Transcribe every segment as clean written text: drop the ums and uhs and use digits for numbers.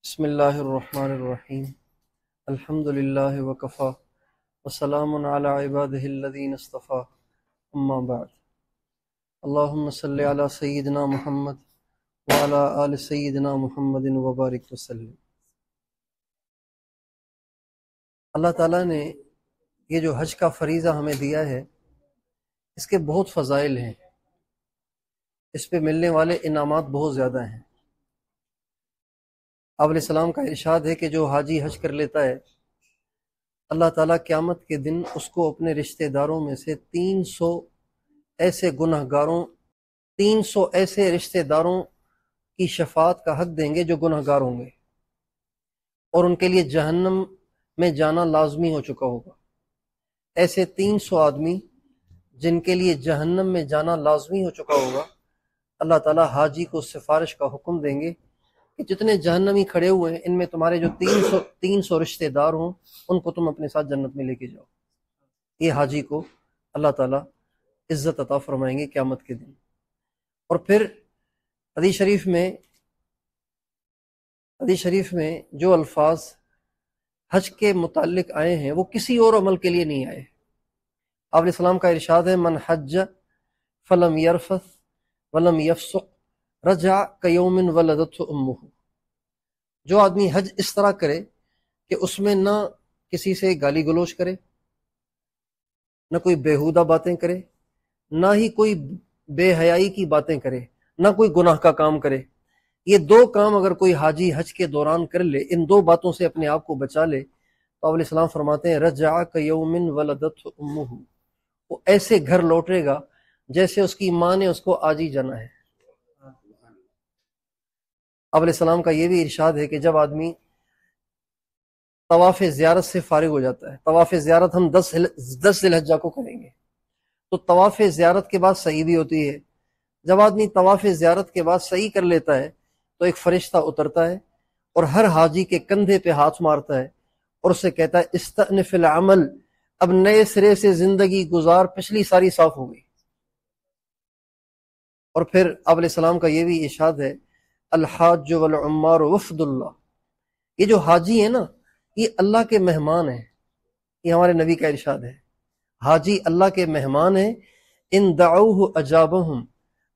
بسم اللہ الرحمن الرحیم الحمد للہ وکفا وسلام علی عبادہ الذین اصطفیٰ اما بعد اللہم صلی علی سیدنا محمد وعلی آل سیدنا محمد وبارک وسلم۔ اللہ تعالیٰ نے یہ جو حج کا فریضہ ہمیں دیا ہے اس کے بہت فضائل ہیں، اس پہ ملنے والے انعامات بہت زیادہ ہیں۔ آپ علیہ السلام کا ارشاد ہے کہ جو حاجی حج کر لیتا ہے اللہ تعالیٰ قیامت کے دن اس کو اپنے رشتہ داروں میں سے 300 ایسے رشتہ داروں کی شفاعت کا حق دیں گے جو گناہ گار ہوں گے اور ان کے لیے جہنم میں جانا لازمی ہو چکا ہوگا۔ ایسے 300 آدمی جن کے لیے جہنم میں جانا لازمی ہو چکا ہوگا، اللہ تعالیٰ حاجی کو سفارش کا حکم دیں گے کہ جتنے جہنمی کھڑے ہوئے ہیں ان میں تمہارے جو 300 رشتہ دار ہوں ان کو تم اپنے ساتھ جنت میں لے کے جاؤ۔ یہ حاجی کو اللہ تعالیٰ عزت عطا فرمائیں گے قیامت کے دن۔ اور پھر حدیث شریف میں جو الفاظ حج کے متعلق آئے ہیں وہ کسی اور عمل کے لیے نہیں آئے۔ آپ علیہ السلام کا ارشاد ہے من حج فلم یرفث ولم یفسق رجع کیوم ولدته امہ۔ جو آدمی حج اس طرح کرے کہ اس میں نہ کسی سے گالی گلوچ کرے، نہ کوئی بیہودہ باتیں کرے، نہ ہی کوئی بے حیائی کی باتیں کرے، نہ کوئی گناہ کا کام کرے، یہ 2 کام اگر کوئی حاجی حج کے دوران کر لے، ان 2 باتوں سے اپنے آپ کو بچا لے، تو علیہ السلام فرماتے ہیں رجع کیوم ولدته امہ، وہ ایسے گھر لوٹے گا جیسے اس کی ماں نے اس کو آج ہی جنا ہے۔ اب علیہ السلام کا یہ بھی ارشاد ہے کہ جب آدمی طواف زیارت سے فارغ ہو جاتا ہے، طواف زیارت ہم 10 ذی الحجہ کو کریں گے، تو طواف زیارت کے بعد سعی بھی ہوتی ہے۔ جب آدمی طواف زیارت کے بعد سعی کر لیتا ہے تو ایک فرشتہ اترتا ہے اور ہر حاجی کے کندھے پہ ہاتھ مارتا ہے اور اسے کہتا ہے استأنف العمل، اب نئے سرے سے زندگی گزار، پچھلی ساری صاف ہو گئی۔ اور پھر آپ علیہ السلام کا یہ بھی ارشاد ہے الحاج والعمار وفد اللہ، یہ جو حاجی ہیں نا یہ اللہ کے مہمان ہیں، یہ ہمارے نبی کا ارشاد ہے حاجی اللہ کے مہمان ہیں، ان دعوہ اجابہم،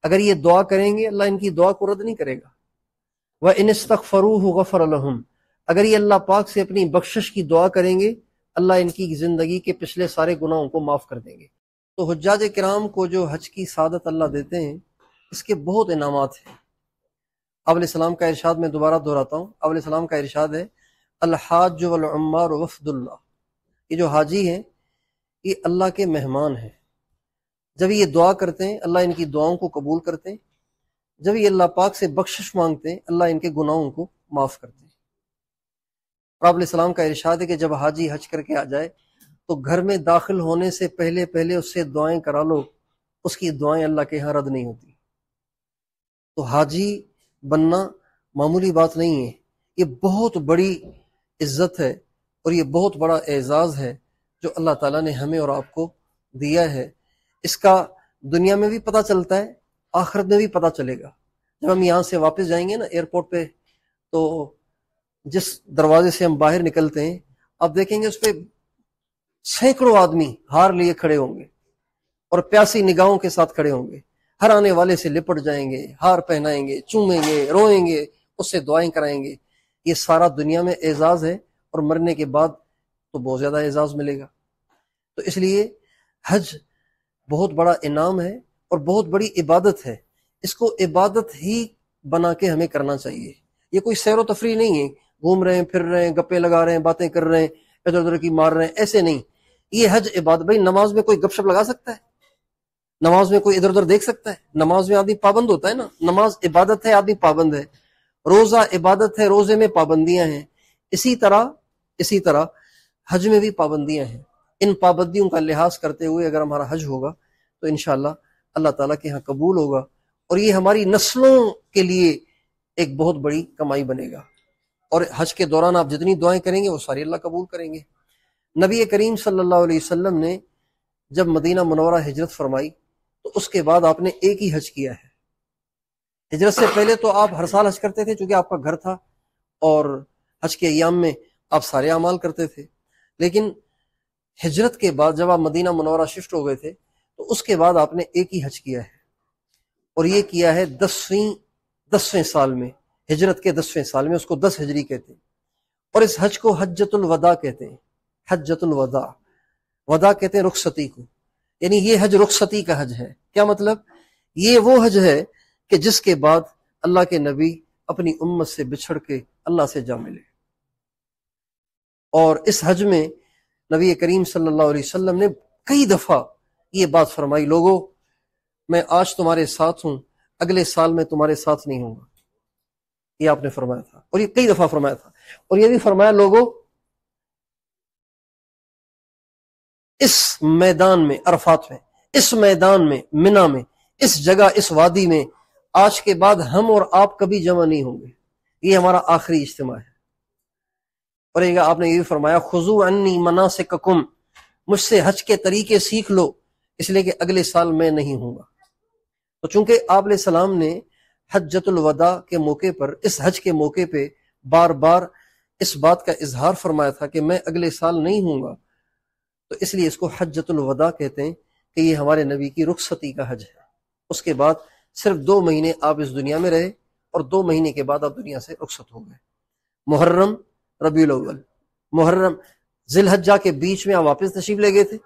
اگر یہ دعا کریں گے اللہ ان کی دعا کو رد نہیں کرے گا، وَإِنِ اسْتَغْفَرُوهُ غَفَرَ لَهُمْ، اگر یہ اللہ پاک سے اپنی بخشش کی دعا کریں گے اللہ ان کی زندگی کے پچھلے سارے گناہوں کو معاف کر دیں گے۔ تو حجاج کرام کو جو حج کی سعادت اللہ دیتے ہیں اس کے بہت انعامات ہیں۔ اب علیہ السلام کا ارشاد میں دوبارہ دہراتا ہوں، اب علیہ السلام کا ارشاد ہے الحاج والعمار وفد اللہ، یہ جو حاجی ہیں یہ اللہ کے مہمان ہیں، جب یہ دعا کرتے ہیں اللہ ان کی دعاؤں کو قبول کرتے ہیں، جب یہ اللہ پاک سے بخشش مانگتے ہیں اللہ ان کے گناہوں کو معاف کرتے ہیں۔ اور اب علیہ السلام کا ارشاد ہے کہ جب حاجی حج کر کے آ جائے تو گھر میں داخل ہونے سے پہلے اس سے دعائیں کرا لو، اس کی دعائیں اللہ کے ہاں رد نہیں ہوتی۔ تو حاجی بننا معمولی بات نہیں ہے، یہ بہت بڑی عزت ہے اور یہ بہت بڑا اعزاز ہے جو اللہ تعالیٰ نے ہمیں اور آپ کو دیا ہے۔ اس کا دنیا میں بھی پتہ چلتا ہے، آخرت میں بھی پتہ چلے گا۔ جب ہم یہاں سے واپس جائیں گے نا ایئرپورٹ پہ، تو جس دروازے سے ہم باہر نکلتے ہیں آپ دیکھیں گے اس پہ سینکڑوں آدمی ہار لیے کھڑے ہوں گے اور پیاسی نگاہوں کے ساتھ کھڑے ہوں گے، ہر آنے والے سے لپٹ جائیں گے، ہار پہنائیں گے، چومیں گے، روئیں گے، اس سے دعائیں کرائیں گے۔ یہ سارا دنیا میں اعزاز ہے اور مرنے کے بعد تو بہت زیادہ اعزاز ملے گا۔ تو اس لیے حج بہت بڑا انعام ہے اور بہت بڑی عبادت ہے، اس کو عبادت ہی بنا کے ہمیں کرنا چاہیے۔ یہ کوئی سیر و تفریح نہیں ہے، گھوم رہے ہیں، پھر رہے ہیں، گپے لگا رہے ہیں، باتیں کر رہے ہیں، ادھر ادھر کی مار رہے ہیں، ایسے نہیں۔ یہ حج عبادت، بھائی نماز میں کوئی گپ شپ لگا سکتا ہے؟ نماز میں کوئی ادھر ادھر دیکھ سکتا ہے؟ نماز میں آدمی پابند ہوتا ہے نا، نماز عبادت ہے، آدمی پابند ہے، روزہ عبادت ہے، روزے میں پابندیاں ہیں، اسی طرح حج میں بھی پابندیاں ہیں۔ ان پابندیوں کا لحاظ کرتے ہوئے اگر ہمارا حج ہوگا تو انشاءاللہ اللہ تعالیٰ کے ہاں قبول ہوگا اور یہ ہماری نسلوں کے لیے ایک بہت بڑی کمائی بنے گا۔ اور حج کے دوران آپ جتنی دعائیں کریں گے وہ ساری اللہ قبول کریں گے۔ نبی کریم صلی اللہ علیہ وسلم نے جب مدینہ منورہ ہجرت فرمائی تو اس کے بعد آپ نے ایک ہی حج کیا ہے۔ ہجرت سے پہلے تو آپ ہر سال حج کرتے تھے چونکہ آپ کا گھر تھا، اور حج کے ایام میں آپ سارے اعمال کرتے تھے، لیکن ہجرت کے بعد جب آپ مدینہ منورہ شفٹ ہو گئے تھے تو اس کے بعد آپ نے ایک ہی حج کیا ہے، اور یہ کیا ہے 10ویں سال میں، ہجرت کے 10ویں سال میں، اس کو 10 ہجری کہتے ہیں، اور اس حج کو حجۃ الوداع کہتے ہیں۔ حجۃ الوداع، ودا کہتے ہیں رخصتی کو، یعنی یہ حج رخصتی کا حج ہے۔ کیا مطلب؟ یہ وہ حج ہے کہ جس کے بعد اللہ کے نبی اپنی امت سے بچھڑ کے اللہ سے جا ملے، اور اس حج میں نبی کریم صلی اللہ علیہ وسلم نے کئی دفعہ یہ بات فرمائی، لوگوں میں آج تمہارے ساتھ ہوں، اگلے سال میں تمہارے ساتھ نہیں ہوں گا، یہ آپ نے فرمایا تھا، اور یہ کئی دفعہ فرمایا تھا، اور یہ بھی فرمایا لوگوں اس میدان میں، عرفات میں، اس میدان میں، منی میں، اس جگہ، اس وادی میں آج کے بعد ہم اور آپ کبھی جمع نہیں ہوں گے، یہ ہمارا آخری اجتماع ہے۔ اور ایک آپ نے یہ بھی فرمایا خذوا عنی مناسککم، مجھ سے حج کے طریقے سیکھ لو، اس لیے کہ اگلے سال میں نہیں ہوں گا۔ تو چونکہ آپ علیہ السلام نے حجۃ الوداع کے موقع پر، اس حج کے موقع پہ بار بار اس بات کا اظہار فرمایا تھا کہ میں اگلے سال نہیں ہوں گا، تو اس لیے اس کو حجۃ الوداع کہتے ہیں کہ یہ ہمارے نبی کی رخصتی کا حج ہے۔ اس کے بعد صرف 2 مہینے آپ اس دنیا میں رہے، اور 2 مہینے کے بعد آپ دنیا سے رخصت ہو گئے۔ محرم، ربیع الاول، محرم ذی الحجہ کے بیچ میں آپ واپس تشریف لے گئے تھے،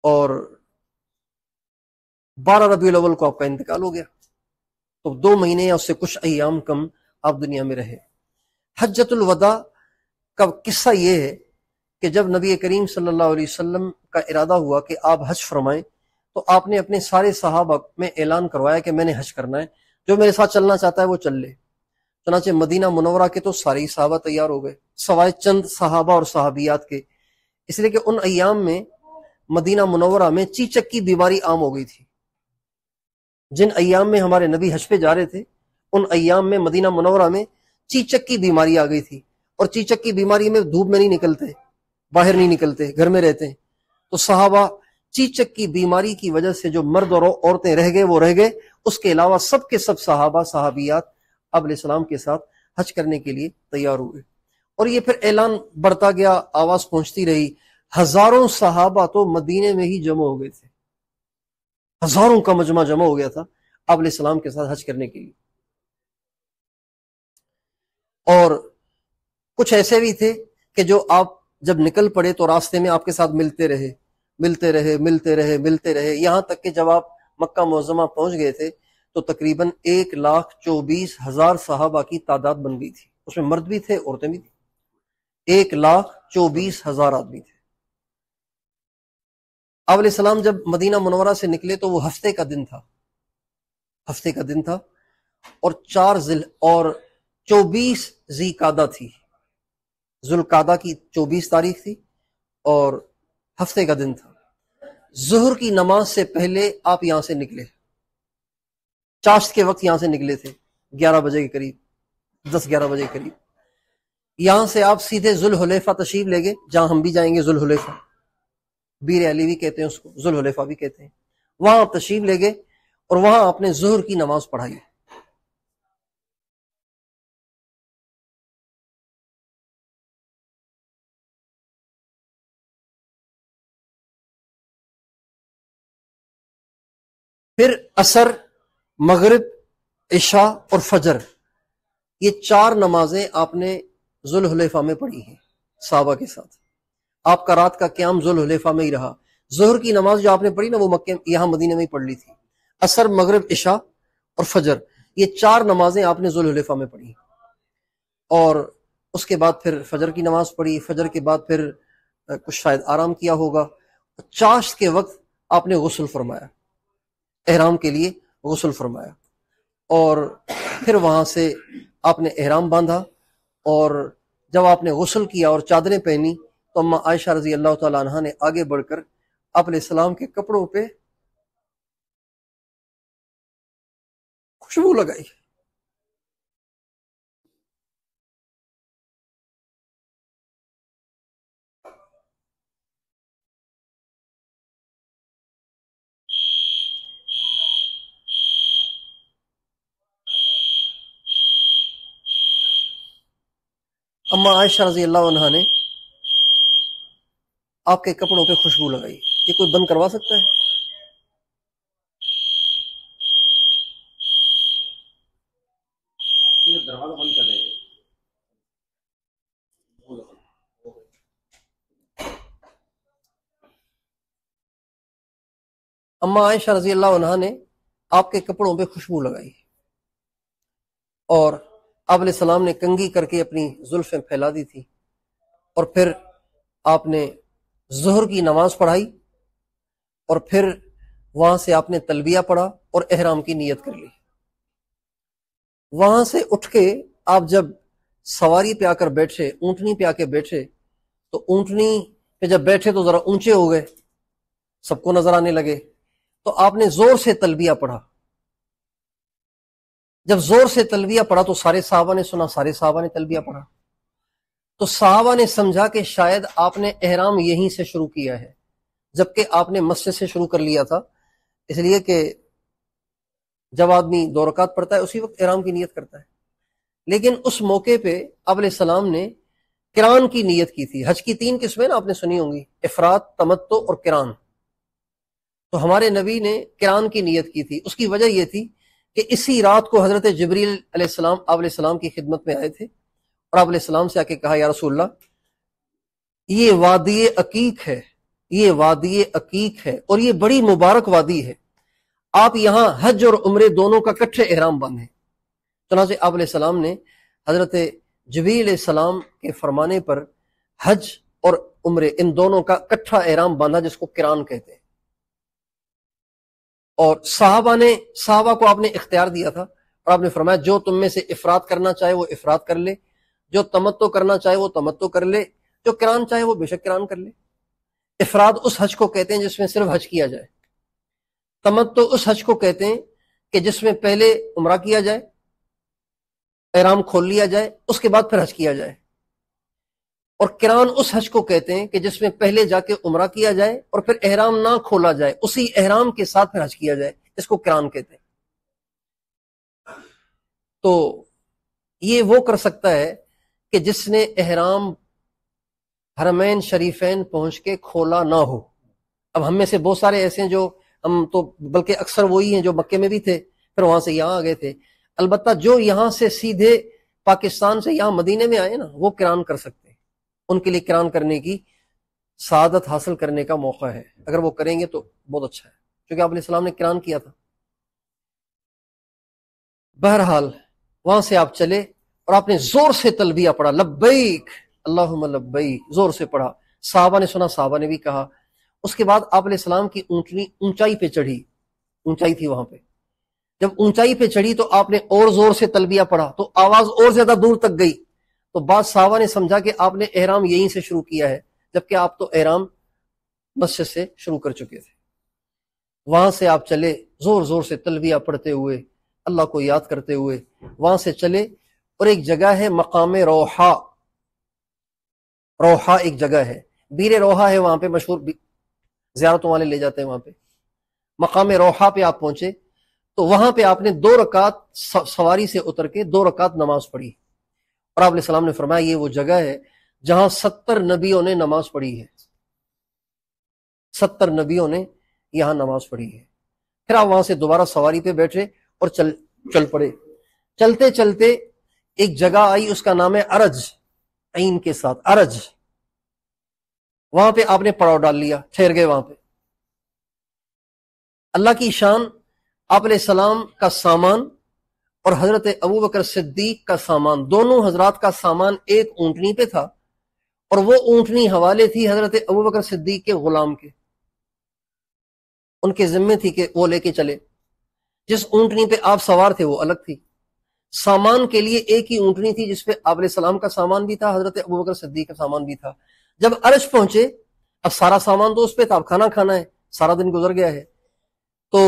اور 12 ربیع الاول کو آپ کا انتقال ہو گیا، تو 2 مہینے یا اس سے کچھ ایام کم آپ دنیا میں رہے۔ حجۃ الوداع کا قصہ یہ ہے کہ جب نبی کریم صلی اللہ علیہ وسلم کا ارادہ ہوا کہ آپ حج فرمائیں، تو آپ نے اپنے سارے صحابہ میں اعلان کروایا کہ میں نے حج کرنا ہے، جو میرے ساتھ چلنا چاہتا ہے وہ چل لے۔ چنانچہ مدینہ منورہ کے تو سارے ہی صحابہ تیار ہو گئے، سوائے چند صحابہ اور صحابیات کے، اس لیے کہ ان ایام میں مدینہ منورہ میں چیچک کی بیماری عام ہو گئی تھی۔ جن ایام میں ہمارے نبی حج پہ جا رہے تھے، ان ایام میں مدینہ منورہ میں چیچک کی بیماری آ گئی تھی، اور چیچک کی بیماری میں دھوپ میں نہیں نکلتے، باہر نہیں نکلتے، گھر میں رہتے ہیں، تو صحابہ چیچک کی بیماری کی وجہ سے جو مرد اور عورتیں رہ گئے وہ رہ گئے، اس کے علاوہ سب کے سب صحابہ صحابیات آپ علیہ السلام کے ساتھ حج کرنے کے لیے تیار ہوئے۔ اور یہ پھر اعلان بڑھتا گیا، آواز پہنچتی رہی، ہزاروں صحابہ تو مدینے میں ہی جمع ہو گئے تھے، ہزاروں کا مجمع جمع ہو گیا تھا آپ علیہ السلام کے ساتھ حج کرنے کے لیے۔ اور کچھ ایسے بھی تھے کہ جو آپ جب نکل پڑے تو راستے میں آپ کے ساتھ ملتے رہے، ملتے رہے، ملتے رہے، ملتے رہے، یہاں تک کہ جب آپ مکہ معظمہ پہنچ گئے تھے تو تقریباً 1,24,000 صحابہ کی تعداد بن گئی تھی، اس میں مرد بھی تھے، عورتیں بھی تھیں، 1,24,000 آدمی تھے۔ آپ علیہ السلام جب مدینہ منورہ سے نکلے تو وہ ہفتے کا دن تھا، ہفتے کا دن تھا، اور 24 ذی قعدہ تھی، ذوالقعدہ کی 24 تاریخ تھی، اور ہفتے کا دن تھا۔ ظہر کی نماز سے پہلے آپ یہاں سے نکلے، چاشت کے وقت یہاں سے نکلے تھے، 11 بجے کے قریب، 10-11 بجے کے قریب۔ یہاں سے آپ سیدھے ذوالحلیفہ تشریف لے گئے، جہاں ہم بھی جائیں گے، ذوالحلیفہ، بیر علی بھی کہتے ہیں اس کو، ذوالحلیفہ بھی کہتے ہیں، وہاں آپ تشریف لے گئے، اور وہاں آپ نے ظہر کی نماز پڑھائی۔ پھر عصر، مغرب، عشاء اور فجر، یہ 4 نمازیں آپ نے ذوالحلیفہ میں پڑھی ہیں صحابہ کے ساتھ۔ آپ کا رات کا قیام ذوالحلیفہ میں ہی رہا۔ ظہر کی نماز جو آپ نے پڑھی نا، وہ مکہ یہاں مدینہ میں ہی پڑھ لی تھی۔ عصر، مغرب، عشاء اور فجر، یہ 4 نمازیں آپ نے ذوالحلیفہ میں پڑھی، اور اس کے بعد پھر فجر کی نماز پڑھی، فجر کے بعد پھر کچھ شاید آرام کیا ہوگا۔ چاشت کے وقت آپ نے غسل فرمایا، احرام کے لیے غسل فرمایا، اور پھر وہاں سے آپ نے احرام باندھا، اور جب آپ نے غسل کیا اور چادریں پہنی تو اما عائشہ رضی اللہ تعالیٰ عنہا نے آگے بڑھ کر آپ علیہ السلام کے کپڑوں پہ خوشبو لگائی۔ اما عائشہ رضی اللہ عنہا نے آپ کے کپڑوں پہ خوشبو لگائی. یہ کوئی بند کروا سکتا ہے؟ دروازہ بند کر دیں. اما عائشہ رضی اللہ عنہا نے آپ کے کپڑوں پہ خوشبو لگائی اور آپ علیہ السلام نے کنگھی کر کے اپنی زلفیں پھیلا دی تھی، اور پھر آپ نے ظہر کی نماز پڑھائی، اور پھر وہاں سے آپ نے تلبیہ پڑھا اور احرام کی نیت کر لی. وہاں سے اٹھ کے آپ جب سواری پہ آ کر بیٹھے، اونٹنی پہ آ کے بیٹھے، تو اونٹنی پہ جب بیٹھے تو ذرا اونچے ہو گئے، سب کو نظر آنے لگے، تو آپ نے زور سے تلبیہ پڑھا. جب زور سے تلبیہ پڑھا تو سارے صحابہ نے سنا، سارے صحابہ نے تلبیہ پڑھا. تو صحابہ نے سمجھا کہ شاید آپ نے احرام یہیں سے شروع کیا ہے، جبکہ آپ نے مسجد سے شروع کر لیا تھا، اس لیے کہ جب آدمی 2 رکعت پڑھتا ہے اسی وقت احرام کی نیت کرتا ہے. لیکن اس موقع پہ آپ علیہ السلام نے قران کی نیت کی تھی. حج کی 3 قسمیں نا آپ نے سنی ہوں گی، افراد، تمتع اور قران. تو ہمارے نبی نے قران کی نیت کی تھی. اس کی وجہ یہ تھی کہ اسی رات کو حضرت جبریل علیہ السلام آپ علیہ السلام کی خدمت میں آئے تھے، اور آپ علیہ السلام سے آ کے کہا، یا رسول اللہ، یہ وادی عقیق ہے، یہ وادی عقیق ہے اور یہ بڑی مبارک وادی ہے، آپ یہاں حج اور عمرے دونوں کا کٹھے احرام باندھیں. چنانچہ آپ علیہ السلام نے حضرت جبریل علیہ السلام کے فرمانے پر حج اور عمرے ان دونوں کا کٹھا احرام باندھا، جس کو قران کہتے ہیں. اور صحابہ کو آپ نے اختیار دیا تھا، اور آپ نے فرمایا جو تم میں سے افراد کرنا چاہے وہ افراد کر لے، جو تمتع کرنا چاہے وہ تمتع کر لے، جو قران چاہے وہ بے شک قران کر لے. افراد اس حج کو کہتے ہیں جس میں صرف حج کیا جائے، تمتع اس حج کو کہتے ہیں کہ جس میں پہلے عمرہ کیا جائے، احرام کھول لیا جائے، اس کے بعد پھر حج کیا جائے، اور قران اس حج کو کہتے ہیں کہ جس میں پہلے جا کے عمرہ کیا جائے اور پھر احرام نہ کھولا جائے، اسی احرام کے ساتھ پھر حج کیا جائے، اس کو قران کہتے ہیں. تو یہ وہ کر سکتا ہے کہ جس نے احرام حرمین شریفین پہنچ کے کھولا نہ ہو. اب ہم میں سے بہت سارے ایسے ہیں جو ہم تو بلکہ اکثر وہی ہیں جو مکے میں بھی تھے پھر وہاں سے یہاں آ گئے تھے. البتہ جو یہاں سے سیدھے پاکستان سے یہاں مدینے میں آئے نا، وہ قران کر سکتے ہیں. ان کے لیے قران کرنے کی سعادت حاصل کرنے کا موقع ہے. اگر وہ کریں گے تو بہت اچھا ہے، کیونکہ آپ علیہ السلام نے قران کیا تھا. بہرحال وہاں سے آپ چلے اور آپ نے زور سے تلبیہ پڑھا، لبیک اللہم لبیک، زور سے پڑھا. صحابہ نے سنا، صحابہ نے بھی کہا. اس کے بعد آپ علیہ السلام کی اونٹنی اونچائی پہ چڑھی، اونچائی تھی وہاں پہ. جب اونچائی پہ چڑھی تو آپ نے اور زور سے تلبیہ پڑھا تو آواز اور زیادہ دور تک گئی. تو بعض صحابہ نے سمجھا کہ آپ نے احرام یہیں سے شروع کیا ہے، جبکہ آپ تو احرام مسجد سے شروع کر چکے تھے. وہاں سے آپ چلے زور زور سے تلبیہ پڑھتے ہوئے، اللہ کو یاد کرتے ہوئے وہاں سے چلے، اور ایک جگہ ہے مقام روحا. روحا ایک جگہ ہے، بیر روحا ہے وہاں پہ، مشہور زیارتوں والے لے جاتے ہیں وہاں پہ. مقام روحا پہ آپ پہنچے تو وہاں پہ آپ نے 2 رکعت سواری سے اتر کے 2 رکعت نماز پڑھی. اور آپ علیہ السلام نے فرمایا یہ وہ جگہ ہے جہاں 70 نبیوں نے نماز پڑھی ہے، 70 نبیوں نے یہاں نماز پڑھی ہے. پھر آپ وہاں سے دوبارہ سواری پہ بیٹھے اور چل پڑے. چلتے چلتے ایک جگہ آئی، اس کا نام ہے ارج، عین کے ساتھ ارج. وہاں پہ آپ نے پڑاؤ ڈال لیا، ٹھہر گئے وہاں پہ. اللہ کی شان، آپ علیہ السلام کا سامان اور حضرت ابوبکر صدیق کا سامان، دونوں حضرات کا سامان ایک اونٹنی پہ تھا، اور وہ اونٹنی حوالے تھی حضرت ابوبکر صدیق کے غلام کے. ان کے ذمے تھی کہ وہ لے کے چلے. جس اونٹنی پہ آپ سوار تھے وہ الگ تھی. سامان کے لیے ایک ہی اونٹنی تھی جس پہ آپ علیہ السلام کا سامان بھی تھا، حضرت ابوبکر صدیق کا سامان بھی تھا. جب عرش پہنچے اب سارا سامان تو اس پہ تھا، اب کھانا کھانا ہے، سارا دن گزر گیا ہے. تو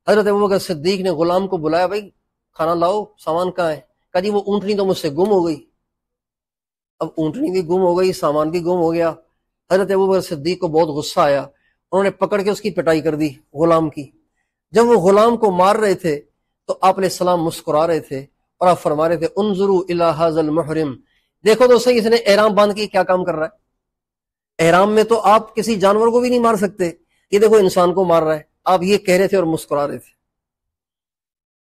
حضرت ابوبکر صدیق نے غلام کو بلایا، بھائی کھانا لاؤ، سامان کہاں ہے؟ کہا جی وہ اونٹنی تو مجھ سے گم ہو گئی. اب اونٹنی بھی گم ہو گئی، سامان بھی گم ہو گیا. حضرت ابوبکر صدیق کو بہت غصہ آیا، انہوں نے پکڑ کے اس کی پٹائی کر دی غلام کی. جب وہ غلام کو مار رہے تھے تو آپ علیہ السلام مسکرا رہے تھے اور آپ فرما رہے تھے انظروا الی ھذا المحرم دیکھو تو صحیح، اس نے احرام باندھ کے کیا کام کر رہا ہے؟ احرام میں تو آپ کسی جانور کو بھی نہیں مار سکتے، یہ دیکھو انسان کو مار رہا ہے. آپ یہ کہہ رہے تھے اور مسکرا رہے تھے.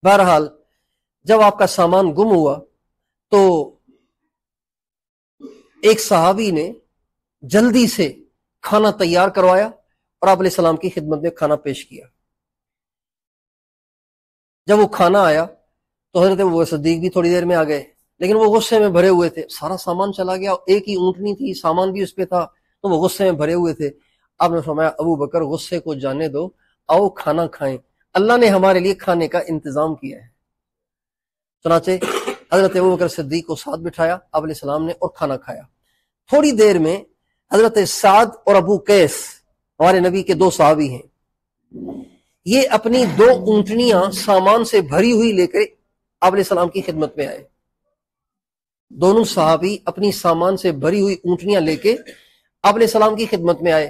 بہرحال جب آپ کا سامان گم ہوا تو ایک صحابی نے جلدی سے کھانا تیار کروایا اور آپ علیہ السلام کی خدمت میں کھانا پیش کیا. جب وہ کھانا آیا تو حضرت ابو بکر صدیق بھی تھوڑی دیر میں آ گئے، لیکن وہ غصے میں بھرے ہوئے تھے. سارا سامان چلا گیا، ایک ہی اونٹنی تھی، سامان بھی اس پہ تھا، تو وہ غصے میں بھرے ہوئے تھے. آپ نے فرمایا ابو بکر غصے کو جانے دو، آؤ کھانا کھائیں، اللہ نے ہمارے لیے کھانے کا انتظام کیا ہے. چنانچہ حضرت ابو بکر صدیق کو ساتھ بٹھایا آپ علیہ السلام نے اور کھانا کھایا. تھوڑی دیر میں حضرت سعد اور ابو قیس ہمارے نبی کے دو صحابی ہیں، یہ اپنی دو اونٹنیاں سامان سے بھری ہوئی لے کر آپ علیہ السلام کی خدمت میں آئے. دونوں صحابی اپنی سامان سے بھری ہوئی اونٹنیاں لے کے آپ علیہ السلام کی خدمت میں آئے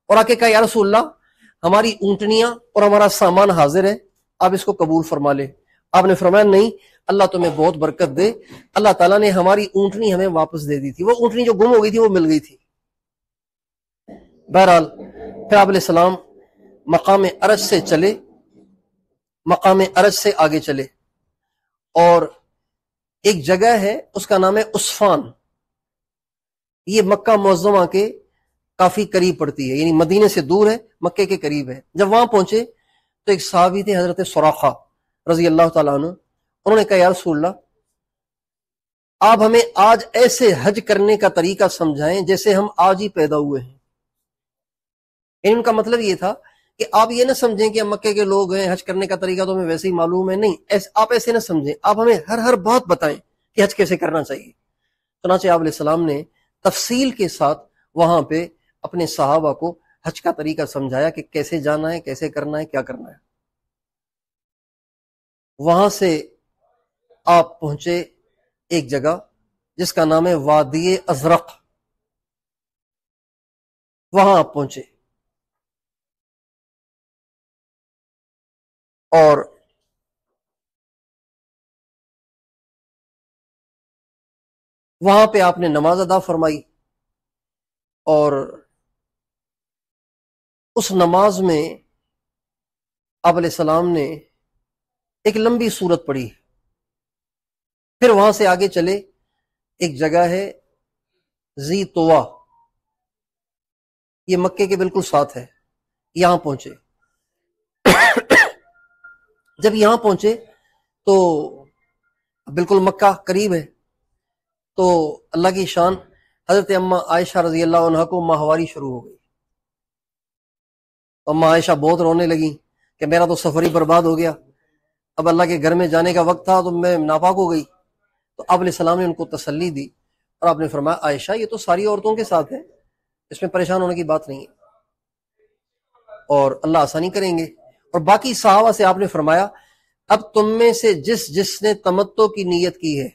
اور آ کے کہا یا رسول اللہ ہماری اونٹنیاں اور ہمارا سامان حاضر ہے، آپ اس کو قبول فرما لے. آپ نے فرمایا نہیں، اللہ تمہیں بہت برکت دے، اللہ تعالیٰ نے ہماری اونٹنی ہمیں واپس دے دی تھی، وہ اونٹنی جو گم ہو گئی تھی وہ مل گئی تھی. بہرحال پھر آپ علیہ السلام مقام عرج سے چلے، مقام عرج سے آگے چلے اور ایک جگہ ہے اس کا نام ہے عصفان. یہ مکہ معظمہ کے کافی قریب پڑتی ہے، یعنی مدینے سے دور ہے، مکے کے قریب ہے. جب وہاں پہنچے تو ایک صحابی تھے حضرت سراقہ رضی اللہ تعالیٰ عنہ. انہوں نے کہا یا رسول اللہ آپ ہمیں آج ایسے حج کرنے کا طریقہ سمجھائیں جیسے ہم آج ہی پیدا ہوئے ہیں. ان کا مطلب یہ تھا کہ آپ یہ نہ سمجھیں کہ ہم مکے کے لوگ ہیں، حج کرنے کا طریقہ تو ہمیں ویسے ہی معلوم ہے، نہیں، آپ ایسے نہ سمجھیں، آپ ہمیں ہر بات بتائیں کہ حج کیسے کرنا چاہیے. چنانچہ آپ علیہ السلام نے تفصیل کے ساتھ وہاں پہ اپنے صحابہ کو حج کا طریقہ سمجھایا کہ کیسے جانا ہے، کیسے کرنا ہے، کیا کرنا ہے. وہاں سے آپ پہنچے ایک جگہ جس کا نام ہے وادی ازرق. وہاں آپ پہنچے اور وہاں پہ آپ نے نماز ادا فرمائی اور اس نماز میں آپ علیہ السلام نے ایک لمبی سورت پڑھی. پھر وہاں سے آگے چلے، ایک جگہ ہے ذی طوا، یہ مکے کے بالکل ساتھ ہے. یہاں پہنچے. جب یہاں پہنچے تو بالکل مکہ قریب ہے، تو اللہ کی شان حضرت اماں عائشہ رضی اللہ عنہ کو ماہواری شروع ہو گئی. اماں عائشہ بہت رونے لگی کہ میرا تو سفر ہی برباد ہو گیا، اب اللہ کے گھر میں جانے کا وقت تھا تو میں ناپاک ہو گئی. تو آپ علیہ السلام نے ان کو تسلی دی اور آپ نے فرمایا عائشہ یہ تو ساری عورتوں کے ساتھ ہے، اس میں پریشان ہونے کی بات نہیں ہے اور اللہ آسانی کریں گے. اور باقی صحابہ سے آپ نے فرمایا اب تم میں سے جس نے تمتع کی نیت کی ہے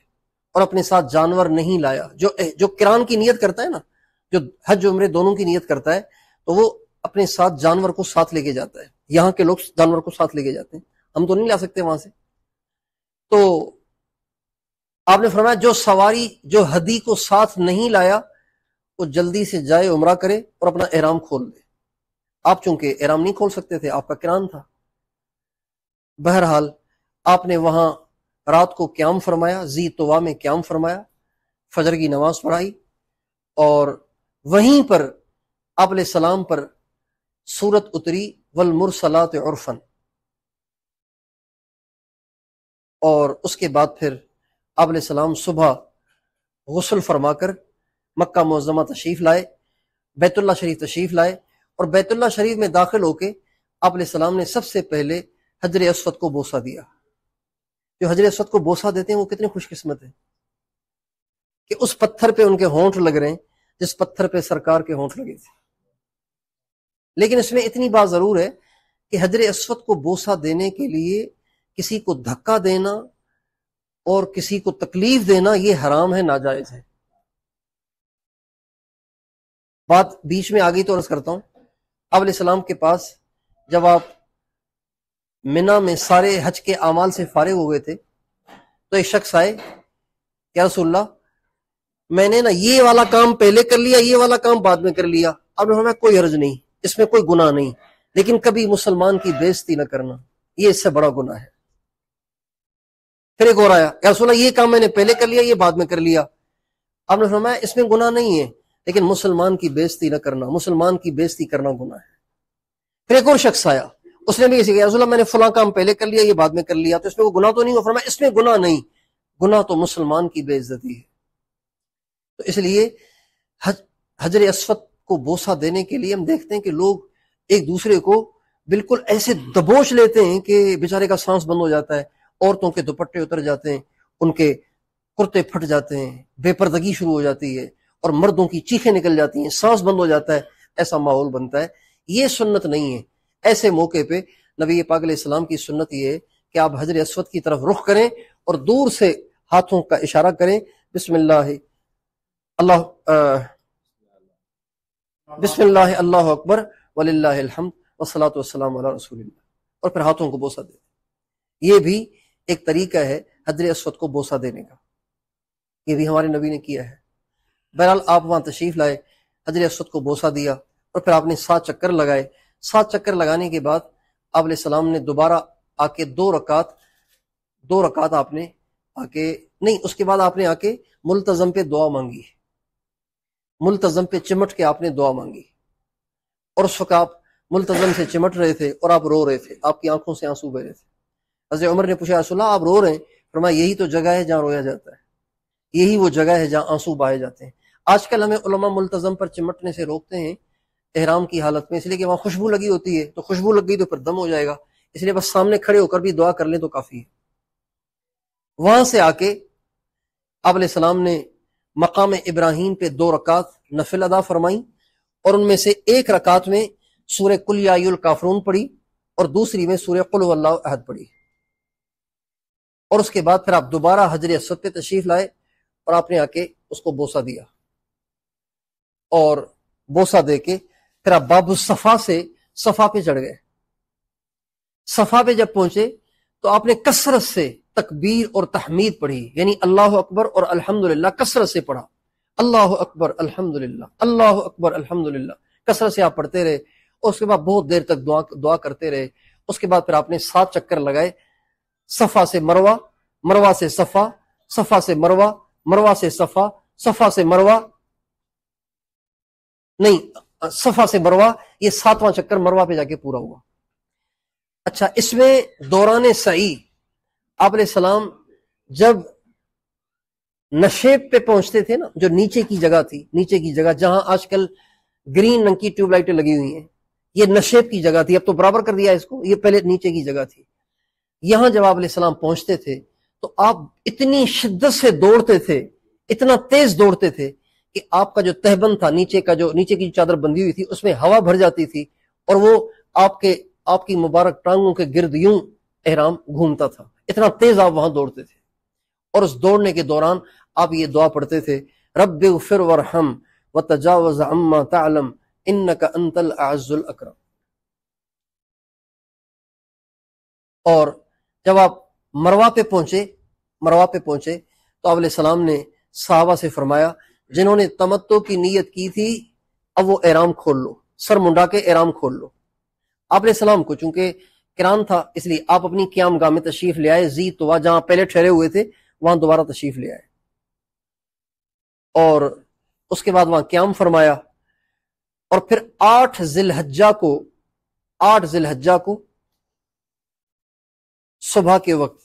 اور اپنے ساتھ جانور نہیں لایا، جو قران کی نیت کرتا ہے نا، جو حج عمرے دونوں کی نیت کرتا ہے تو وہ اپنے ساتھ جانور کو ساتھ لے کے جاتا ہے. یہاں کے لوگ جانور کو ساتھ لے کے جاتے ہیں، ہم تو نہیں لا سکتے وہاں سے. تو آپ نے فرمایا جو سواری جو ہدی کو ساتھ نہیں لایا وہ جلدی سے جائے عمرہ کرے اور اپنا احرام کھول دے. آپ چونکہ احرام نہیں کھول سکتے تھے، آپ کا قران تھا. بہرحال آپ نے وہاں رات کو قیام فرمایا، ذی طوا میں قیام فرمایا، فجر کی نماز پڑھائی اور وہیں پر آپ علیہ السلام پر سورت اتری والمرسلات عرفا. اور اس کے بعد پھر آپ علیہ السلام صبح غسل فرما کر مکہ معظمہ تشریف لائے، بیت اللہ شریف تشریف لائے اور بیت اللہ شریف میں داخل ہو کے آپ علیہ السلام نے سب سے پہلے حجر اسود کو بوسہ دیا. جو حجر اسود کو بوسہ دیتے ہیں وہ کتنے خوش قسمت ہیں کہ اس پتھر پہ ان کے ہونٹ لگ رہے ہیں جس پتھر پہ سرکار کے ہونٹ لگے تھے. لیکن اس میں اتنی بات ضرور ہے کہ حجر اسود کو بوسہ دینے کے لیے کسی کو دھکا دینا اور کسی کو تکلیف دینا یہ حرام ہے، ناجائز ہے. بات بیچ میں آ گئی تو عرض کرتا ہوں، آپ علیہ السلام کے پاس جب آپ منا میں سارے حج کے اعمال سے فارغ ہو گئے تھے تو ایک شخص آئے، یا رسول اللہ میں نے نا یہ والا کام پہلے کر لیا، یہ والا کام بعد میں کر لیا، اب ہمیں کوئی حرج نہیں، اس میں کوئی گناہ نہیں، لیکن کبھی مسلمان کی بےزتی نہ کرنا، یہ اس سے بڑا گناہ ہے۔ پھر ایک اور آیا، یا رسول اللہ یہ کام میں نے پہلے کر لیا، یہ بعد میں کر لیا، آپ نے فرمایا اس میں گناہ نہیں ہے، لیکن مسلمان کی بےزتی نہ کرنا، مسلمان کی بےزتی کرنا گناہ ہے۔ پھر ایک اور شخص آیا، اس نے بھی اسی کہا، رسول اللہ میں نے فلاں کام پہلے کر لیا، یہ بعد میں کر لیا، تو اس میں کوئی گناہ تو نہیں ہوا؟ فرمایا اس میں گناہ نہیں، گناہ تو مسلمان کی بے عزتی ہے۔ تو اس لیے حجر اسود کو بوسہ دینے کے لیے ہم دیکھتے ہیں کہ لوگ ایک دوسرے کو بالکل ایسے دبوچ لیتے ہیں کہ بیچارے کا سانس بند ہو جاتا ہے، عورتوں کے دوپٹے اتر جاتے ہیں، ان کے کرتے پھٹ جاتے ہیں، بے پردگی شروع ہو جاتی ہے، اور مردوں کی چیخیں نکل جاتی ہیں، سانس بند ہو جاتا ہے، ایسا ماحول بنتا ہے۔ یہ سنت نہیں ہے۔ ایسے موقع پہ نبی پاک علیہ السلام کی سنت یہ ہے کہ آپ حجر اسود کی طرف رخ کریں اور دور سے ہاتھوں کا اشارہ کریں، بسم اللہ بسم اللہ اللہ اکبر وللہ الحمد والصلاۃ والسلام علی رسول اللہ، اور پھر ہاتھوں کو بوسہ دیں۔ یہ بھی ایک طریقہ ہے حجر اسود کو بوسہ دینے کا، یہ بھی ہمارے نبی نے کیا ہے۔ بہرحال آپ وہاں تشریف لائے، حجر اسود کو بوسہ دیا، اور پھر آپ نے 7 چکر لگائے۔ 7 چکر لگانے کے بعد آپ علیہ السلام نے دوبارہ آ کے 2 رکعت آپ نے آ کے نہیں، اس کے بعد آپ نے آ کے ملتزم پہ دعا مانگی، ملتزم پہ چمٹ کے آپ نے دعا مانگی، اور اس وقت آپ ملتزم سے چمٹ رہے تھے اور آپ رو رہے تھے، آپ کی آنکھوں سے آنسو بہ رہے تھے۔ حضرت عمر نے پوچھا، رسول اللہ آپ رو رہے ہیں؟ فرمایا یہی تو جگہ ہے جہاں رویا جاتا ہے، یہی وہ جگہ ہے جہاں آنسو بہائے جاتے ہیں۔ آج کل ہمیں علماء ملتزم پر چمٹنے سے روکتے ہیں احرام کی حالت میں، اس لیے کہ وہاں خوشبو لگی ہوتی ہے، تو خوشبو لگ گئی تو پھر دم ہو جائے گا، اس لیے بس سامنے کھڑے ہو کر بھی دعا کر لیں تو کافی ہے۔ وہاں سے آ کے آپ علیہ السلام نے مقام ابراہیم پہ 2 رکعت نفل ادا فرمائیں، اور ان میں سے ایک رکعت میں سورہ قل یا ایھا الکافرون پڑھی، اور دوسری میں سورہ قل ھو اللہ احد پڑھی، اور اس کے بعد پھر آپ دوبارہ حجر اسود پہ تشریف لائے، اور آپ نے آ کے اس کو بوسہ دیا، اور بوسہ دے کے پھر آپ باب الصفا سے صفا پہ چڑھ گئے۔ صفا پہ جب پہنچے تو آپ نے کثرت سے تکبیر اور تحمید پڑھی، یعنی اللہ اکبر اور الحمدللہ کثرت سے پڑھا، اللہ اکبر الحمدللہ، اللہ اکبر الحمدللہ، کثرت سے آپ پڑھتے رہے، اور اس کے بعد بہت دیر تک دعا کرتے رہے۔ اس کے بعد پھر آپ نے 7 چکر لگائے، صفا سے مروہ، مروہ سے صفا، صفا سے مروہ، مروہ سے صفا، صفا سے مروہ، نہیں صفا سے مروہ، یہ 7واں چکر مروہ پہ جا کے پورا ہوا۔ اچھا، اس میں دوران سعی آپ علیہ السلام جب نشیب پہ پہنچتے تھے نا، جو نیچے کی جگہ تھی، نیچے کی جگہ جہاں آج کل گرین رنگ کی ٹیوب لائٹیں لگی ہوئی ہیں، یہ نشیب کی جگہ تھی، اب تو برابر کر دیا اس کو، یہ پہلے نیچے کی جگہ تھی۔ یہاں جب آپ علیہ السلام پہنچتے تھے تو آپ اتنی شدت سے دوڑتے تھے، اتنا تیز دوڑتے تھے کہ آپ کا جو تہبند تھا، نیچے کی چادر بندی ہوئی تھی، اس میں ہوا بھر جاتی تھی، اور وہ آپ کی مبارک ٹانگوں کے گرد یوں احرام گھومتا تھا، اتنا تیز آپ وہاں دوڑتے تھے۔ اور اس دوڑنے کے دوران آپ یہ دعا پڑھتے تھے، رب اغفر وارحم وتجاوز عما تعلم انک انت الاعز الاکرم۔ اور جب آپ مروہ پہ پہنچے تو آپ علیہ السلام نے صحابہ سے فرمایا، جنہوں نے تمتع کی نیت کی تھی اب وہ احرام کھول لو، سر منڈا کے احرام کھول لو۔ آپ علیہ السلام کو چونکہ کران تھا، اس لیے آپ اپنی قیام گاہ میں تشریف لے آئے، ذی طویٰ جہاں پہلے ٹھہرے ہوئے تھے وہاں دوبارہ تشریف لے آئے، اور اس کے بعد وہاں قیام فرمایا، اور پھر 8 ذی الحجہ کو صبح کے وقت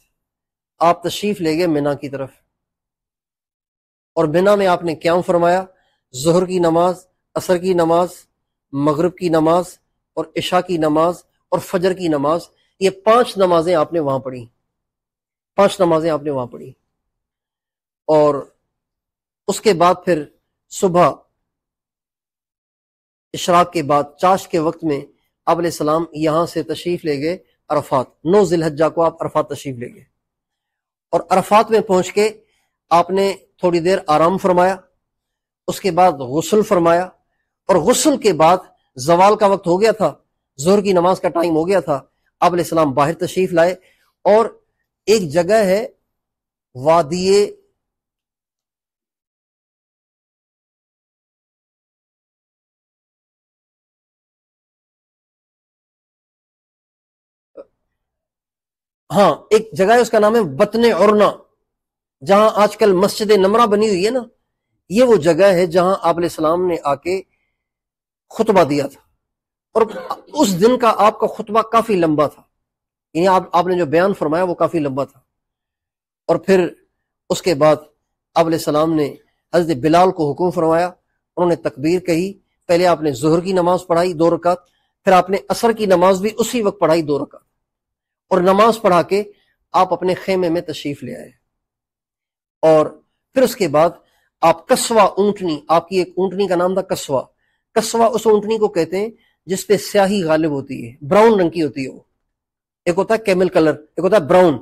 آپ تشریف لے گئے منی کی طرف، اور منی میں آپ نے قیام فرمایا، ظہر کی نماز، عصر کی نماز، مغرب کی نماز، اور عشاء کی نماز، اور فجر کی نماز، یہ 5 نمازیں آپ نے وہاں پڑھی، 5 نمازیں آپ نے وہاں پڑھی۔ اور اس کے بعد پھر صبح اشراق کے بعد چاشت کے وقت میں آپ علیہ السلام یہاں سے تشریف لے گئے عرفات، 9 ذی الحجہ کو آپ عرفات تشریف لے گئے، اور عرفات میں پہنچ کے آپ نے تھوڑی دیر آرام فرمایا، اس کے بعد غسل فرمایا، اور غسل کے بعد زوال کا وقت ہو گیا تھا، ظہر کی نماز کا ٹائم ہو گیا تھا، آپ علیہ السلام باہر تشریف لائے، اور ایک جگہ ہے وادی ہاں ایک جگہ ہے اس کا نام ہے بطن عرنا، جہاں آج کل مسجد نمرہ بنی ہوئی ہے نا، یہ وہ جگہ ہے جہاں آپ علیہ السلام نے آ کے خطبہ دیا تھا، اور اس دن کا آپ کا خطبہ کافی لمبا تھا، یعنی آپ نے جو بیان فرمایا وہ کافی لمبا تھا۔ اور پھر اس کے بعد آپ علیہ السلام نے حضرت بلال کو حکم فرمایا، انہوں نے تکبیر کہی، پہلے آپ نے ظہر کی نماز پڑھائی 2 رکعت، پھر آپ نے عصر کی نماز بھی اسی وقت پڑھائی 2 رکعت، اور نماز پڑھا کے آپ اپنے خیمے میں تشریف لے آئے۔ اور پھر اس کے بعد آپ کسوہ اونٹنی، آپ کی ایک اونٹنی کا نام تھا کسوہ، کسوہ اس اونٹنی کو کہتے ہیں جس پہ سیاہی غالب ہوتی ہے، براؤن رنگ کی ہوتی ہے وہ، ایک ہوتا ہے کیمل کلر، ایک ہوتا ہے براؤن،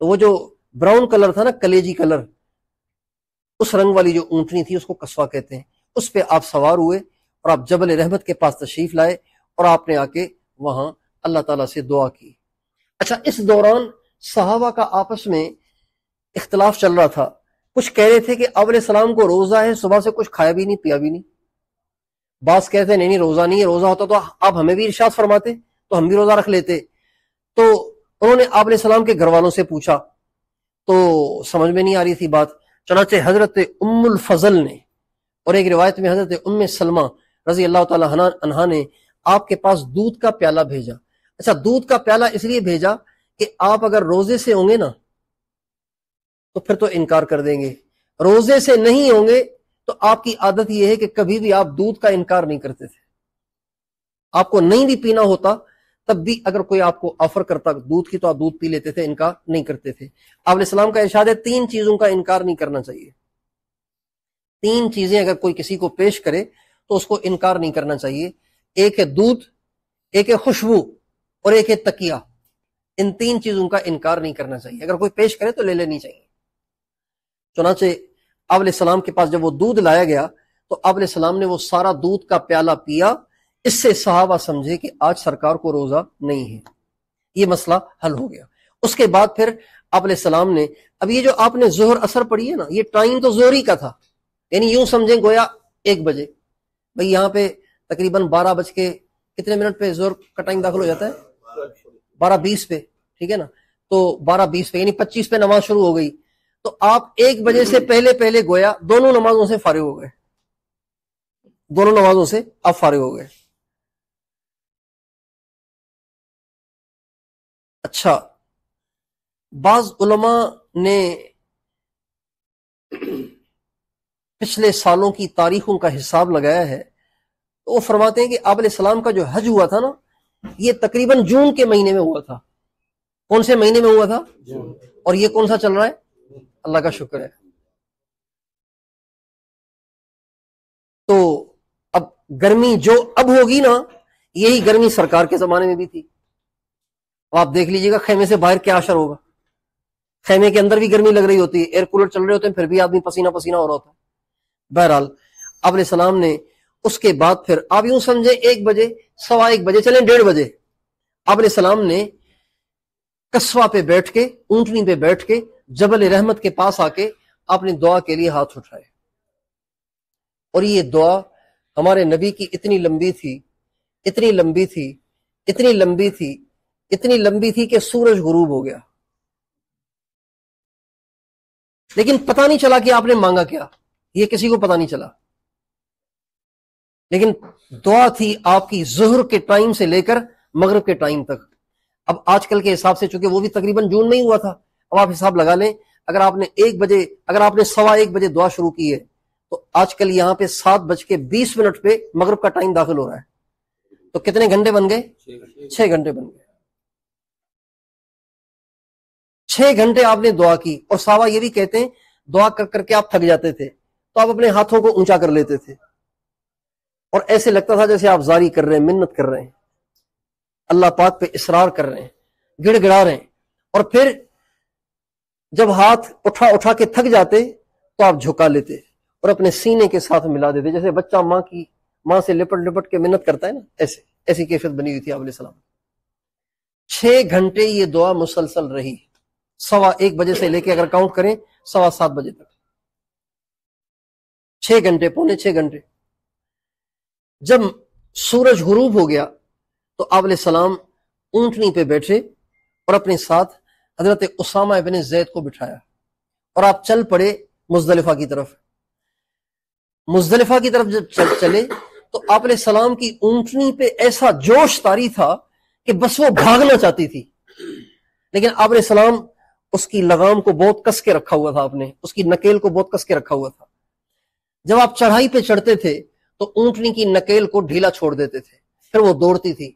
تو وہ جو براؤن کلر تھا نا، کلیجی کلر، اس رنگ والی جو اونٹنی تھی اس کو کسوہ کہتے ہیں، اس پہ آپ سوار ہوئے اور آپ جبل رحمت کے پاس تشریف لائے، اور آپ نے آ کے وہاں اللہ تعالیٰ سے دعا کی۔ اچھا، اس دوران صحابہ کا آپس میں اختلاف چل رہا تھا، کچھ کہہ رہے تھے کہ آپ علیہ السلام کو روزہ ہے، صبح سے کچھ کھایا بھی نہیں پیا بھی نہیں، بعض کہتے ہیں نہیں روزہ نہیں ہے، روزہ ہوتا تو آپ ہمیں بھی ارشاد فرماتے تو ہم بھی روزہ رکھ لیتے۔ تو انہوں نے آپ علیہ السلام کے گھر والوں سے پوچھا تو سمجھ میں نہیں آ رہی تھی بات، چنانچہ حضرت ام الفضل نے، اور ایک روایت میں حضرت ام سلمہ رضی اللہ تعالی عنہا نے آپ کے پاس دودھ کا پیالہ بھیجا۔ اچھا، دودھ کا پیالہ اس لیے بھیجا کہ آپ اگر روزے سے ہوں گے نا تو پھر تو انکار کر دیں گے، روزے سے نہیں ہوں گے تو آپ کی عادت یہ ہے کہ کبھی بھی آپ دودھ کا انکار نہیں کرتے تھے، آپ کو نہیں بھی پینا ہوتا تب بھی اگر کوئی آپ کو آفر کرتا دودھ کی تو آپ دودھ پی لیتے تھے، انکار نہیں کرتے تھے۔ آپ علیہ السلام کا ارشاد ہے 3 چیزوں کا انکار نہیں کرنا چاہیے، 3 چیزیں اگر کوئی کسی کو پیش کرے تو اس کو انکار نہیں کرنا چاہیے، ایک ہے دودھ، ایک ہے خوشبو، اور ایک ہے تکیہ، ان 3 چیزوں کا انکار نہیں کرنا چاہیے، اگر کوئی پیش کرے تو لے لینی چاہیے۔ چنانچہ آپ علیہ السلام کے پاس جب وہ دودھ لایا گیا تو آپ علیہ السلام نے وہ سارا دودھ کا پیالہ پیا، اس سے صحابہ سمجھے کہ آج سرکار کو روزہ نہیں ہے، یہ مسئلہ حل ہو گیا۔ اس کے بعد پھر آپ علیہ السلام نے، اب یہ جو آپ نے ظہر اثر پڑھی ہے نا، یہ ٹائم تو ظہر ہی کا تھا، یعنی یوں سمجھیں گویا 1 بجے، بھئی یہاں پہ تقریباً 12 بج کے کتنے منٹ پہ ظہر کا ٹائم داخل ہو جاتا ہے، 12:20 پہ، ٹھیک ہے نا، تو 12:20 پہ یعنی 25 پہ نماز شروع ہو گئی، تو آپ 1 بجے سے پہلے گویا دونوں نمازوں سے فارغ ہو گئے، دونوں نمازوں سے آپ فارغ ہو گئے۔ اچھا، بعض علماء نے پچھلے سالوں کی تاریخوں کا حساب لگایا ہے تو وہ فرماتے ہیں کہ آپ علیہ السلام کا جو حج ہوا تھا نا، یہ تقریباً جون کے مہینے میں ہوا تھا۔ کون سے مہینے میں ہوا تھا؟ اور یہ کون سا چل رہا ہے؟ اللہ کا شکر ہے۔ تو اب گرمی جو اب ہوگی نا، یہی گرمی سرکار کے زمانے میں بھی تھی۔ اب آپ دیکھ لیجئے گا خیمے سے باہر کیا اثر ہوگا، خیمے کے اندر بھی گرمی لگ رہی ہوتی ہے، ایئر کولر چل رہے ہوتے ہیں، پھر بھی آدمی پسینہ پسینہ ہو رہا ہوتا ہے۔ بہرحال آپ علیہ السلام نے اس کے بعد پھر آپ یوں سمجھے 1 بجے، 1:15 بجے، چلیں 1:30 بجے، آپ علیہ السلام نے کسوہ پہ بیٹھ کے، اونٹنی پہ بیٹھ کے جبل رحمت کے پاس آ کے آپ نے دعا کے لیے ہاتھ اٹھائے، اور یہ دعا ہمارے نبی کی اتنی لمبی تھی، اتنی لمبی تھی، اتنی لمبی تھی، اتنی لمبی تھی کہ سورج غروب ہو گیا، لیکن پتہ نہیں چلا کہ آپ نے مانگا کیا، یہ کسی کو پتہ نہیں چلا، لیکن دعا تھی آپ کی ظہر کے ٹائم سے لے کر مغرب کے ٹائم تک۔ اب آج کل کے حساب سے چونکہ وہ بھی تقریباً جون میں ہی ہوا تھا، اب آپ حساب لگا لیں، اگر آپ نے 1 بجے، اگر آپ نے 1:15 بجے دعا شروع کی ہے تو آج کل یہاں پہ 7:20 پہ مغرب کا ٹائم داخل ہو رہا ہے، تو کتنے گھنٹے بن گئے؟ 6 گھنٹے بن گئے۔ 6 گھنٹے آپ نے دعا کی، اور صحابہ یہ بھی کہتے ہیں دعا کر کر کے آپ تھک جاتے تھے تو آپ اپنے ہاتھوں کو اونچا کر لیتے تھے، اور ایسے لگتا تھا جیسے آپ زاری کر رہے ہیں، منت کر رہے ہیں، اللہ پاک پہ اصرار کر رہے ہیں، گڑ گڑا رہے ہیں، اور پھر جب ہاتھ اٹھا کے تھک جاتے تو آپ جھکا لیتے اور اپنے سینے کے ساتھ ملا دیتے، جیسے بچہ ماں سے لپٹ کے منت کرتا ہے نا، ایسی کیفیت بنی ہوئی تھی آپ علیہ السلام۔ 6 گھنٹے یہ دعا مسلسل رہی، 1:15 بجے سے لے کے اگر کاؤنٹ کریں 7:15 بجے تک، 6 گھنٹے، پونے 6 گھنٹے۔ جب سورج غروب ہو گیا تو آپ علیہ السلام اونٹنی پہ بیٹھے اور اپنے ساتھ حضرت اسامہ ابن زید کو بٹھایا اور آپ چل پڑے مزدلفہ کی طرف۔ مزدلفہ کی طرف جب چلے تو آپ علیہ السلام کی اونٹنی پہ ایسا جوش طاری تھا کہ بس وہ بھاگنا چاہتی تھی، لیکن آپ علیہ السلام اس کی لگام کو بہت کس کے رکھا ہوا تھا، آپ نے اس کی نکیل کو بہت کس کے رکھا ہوا تھا۔ جب آپ چڑھائی پہ چڑھتے تھے تو اونٹنی کی نکیل کو ڈھیلا چھوڑ دیتے تھے، پھر وہ دوڑتی تھی۔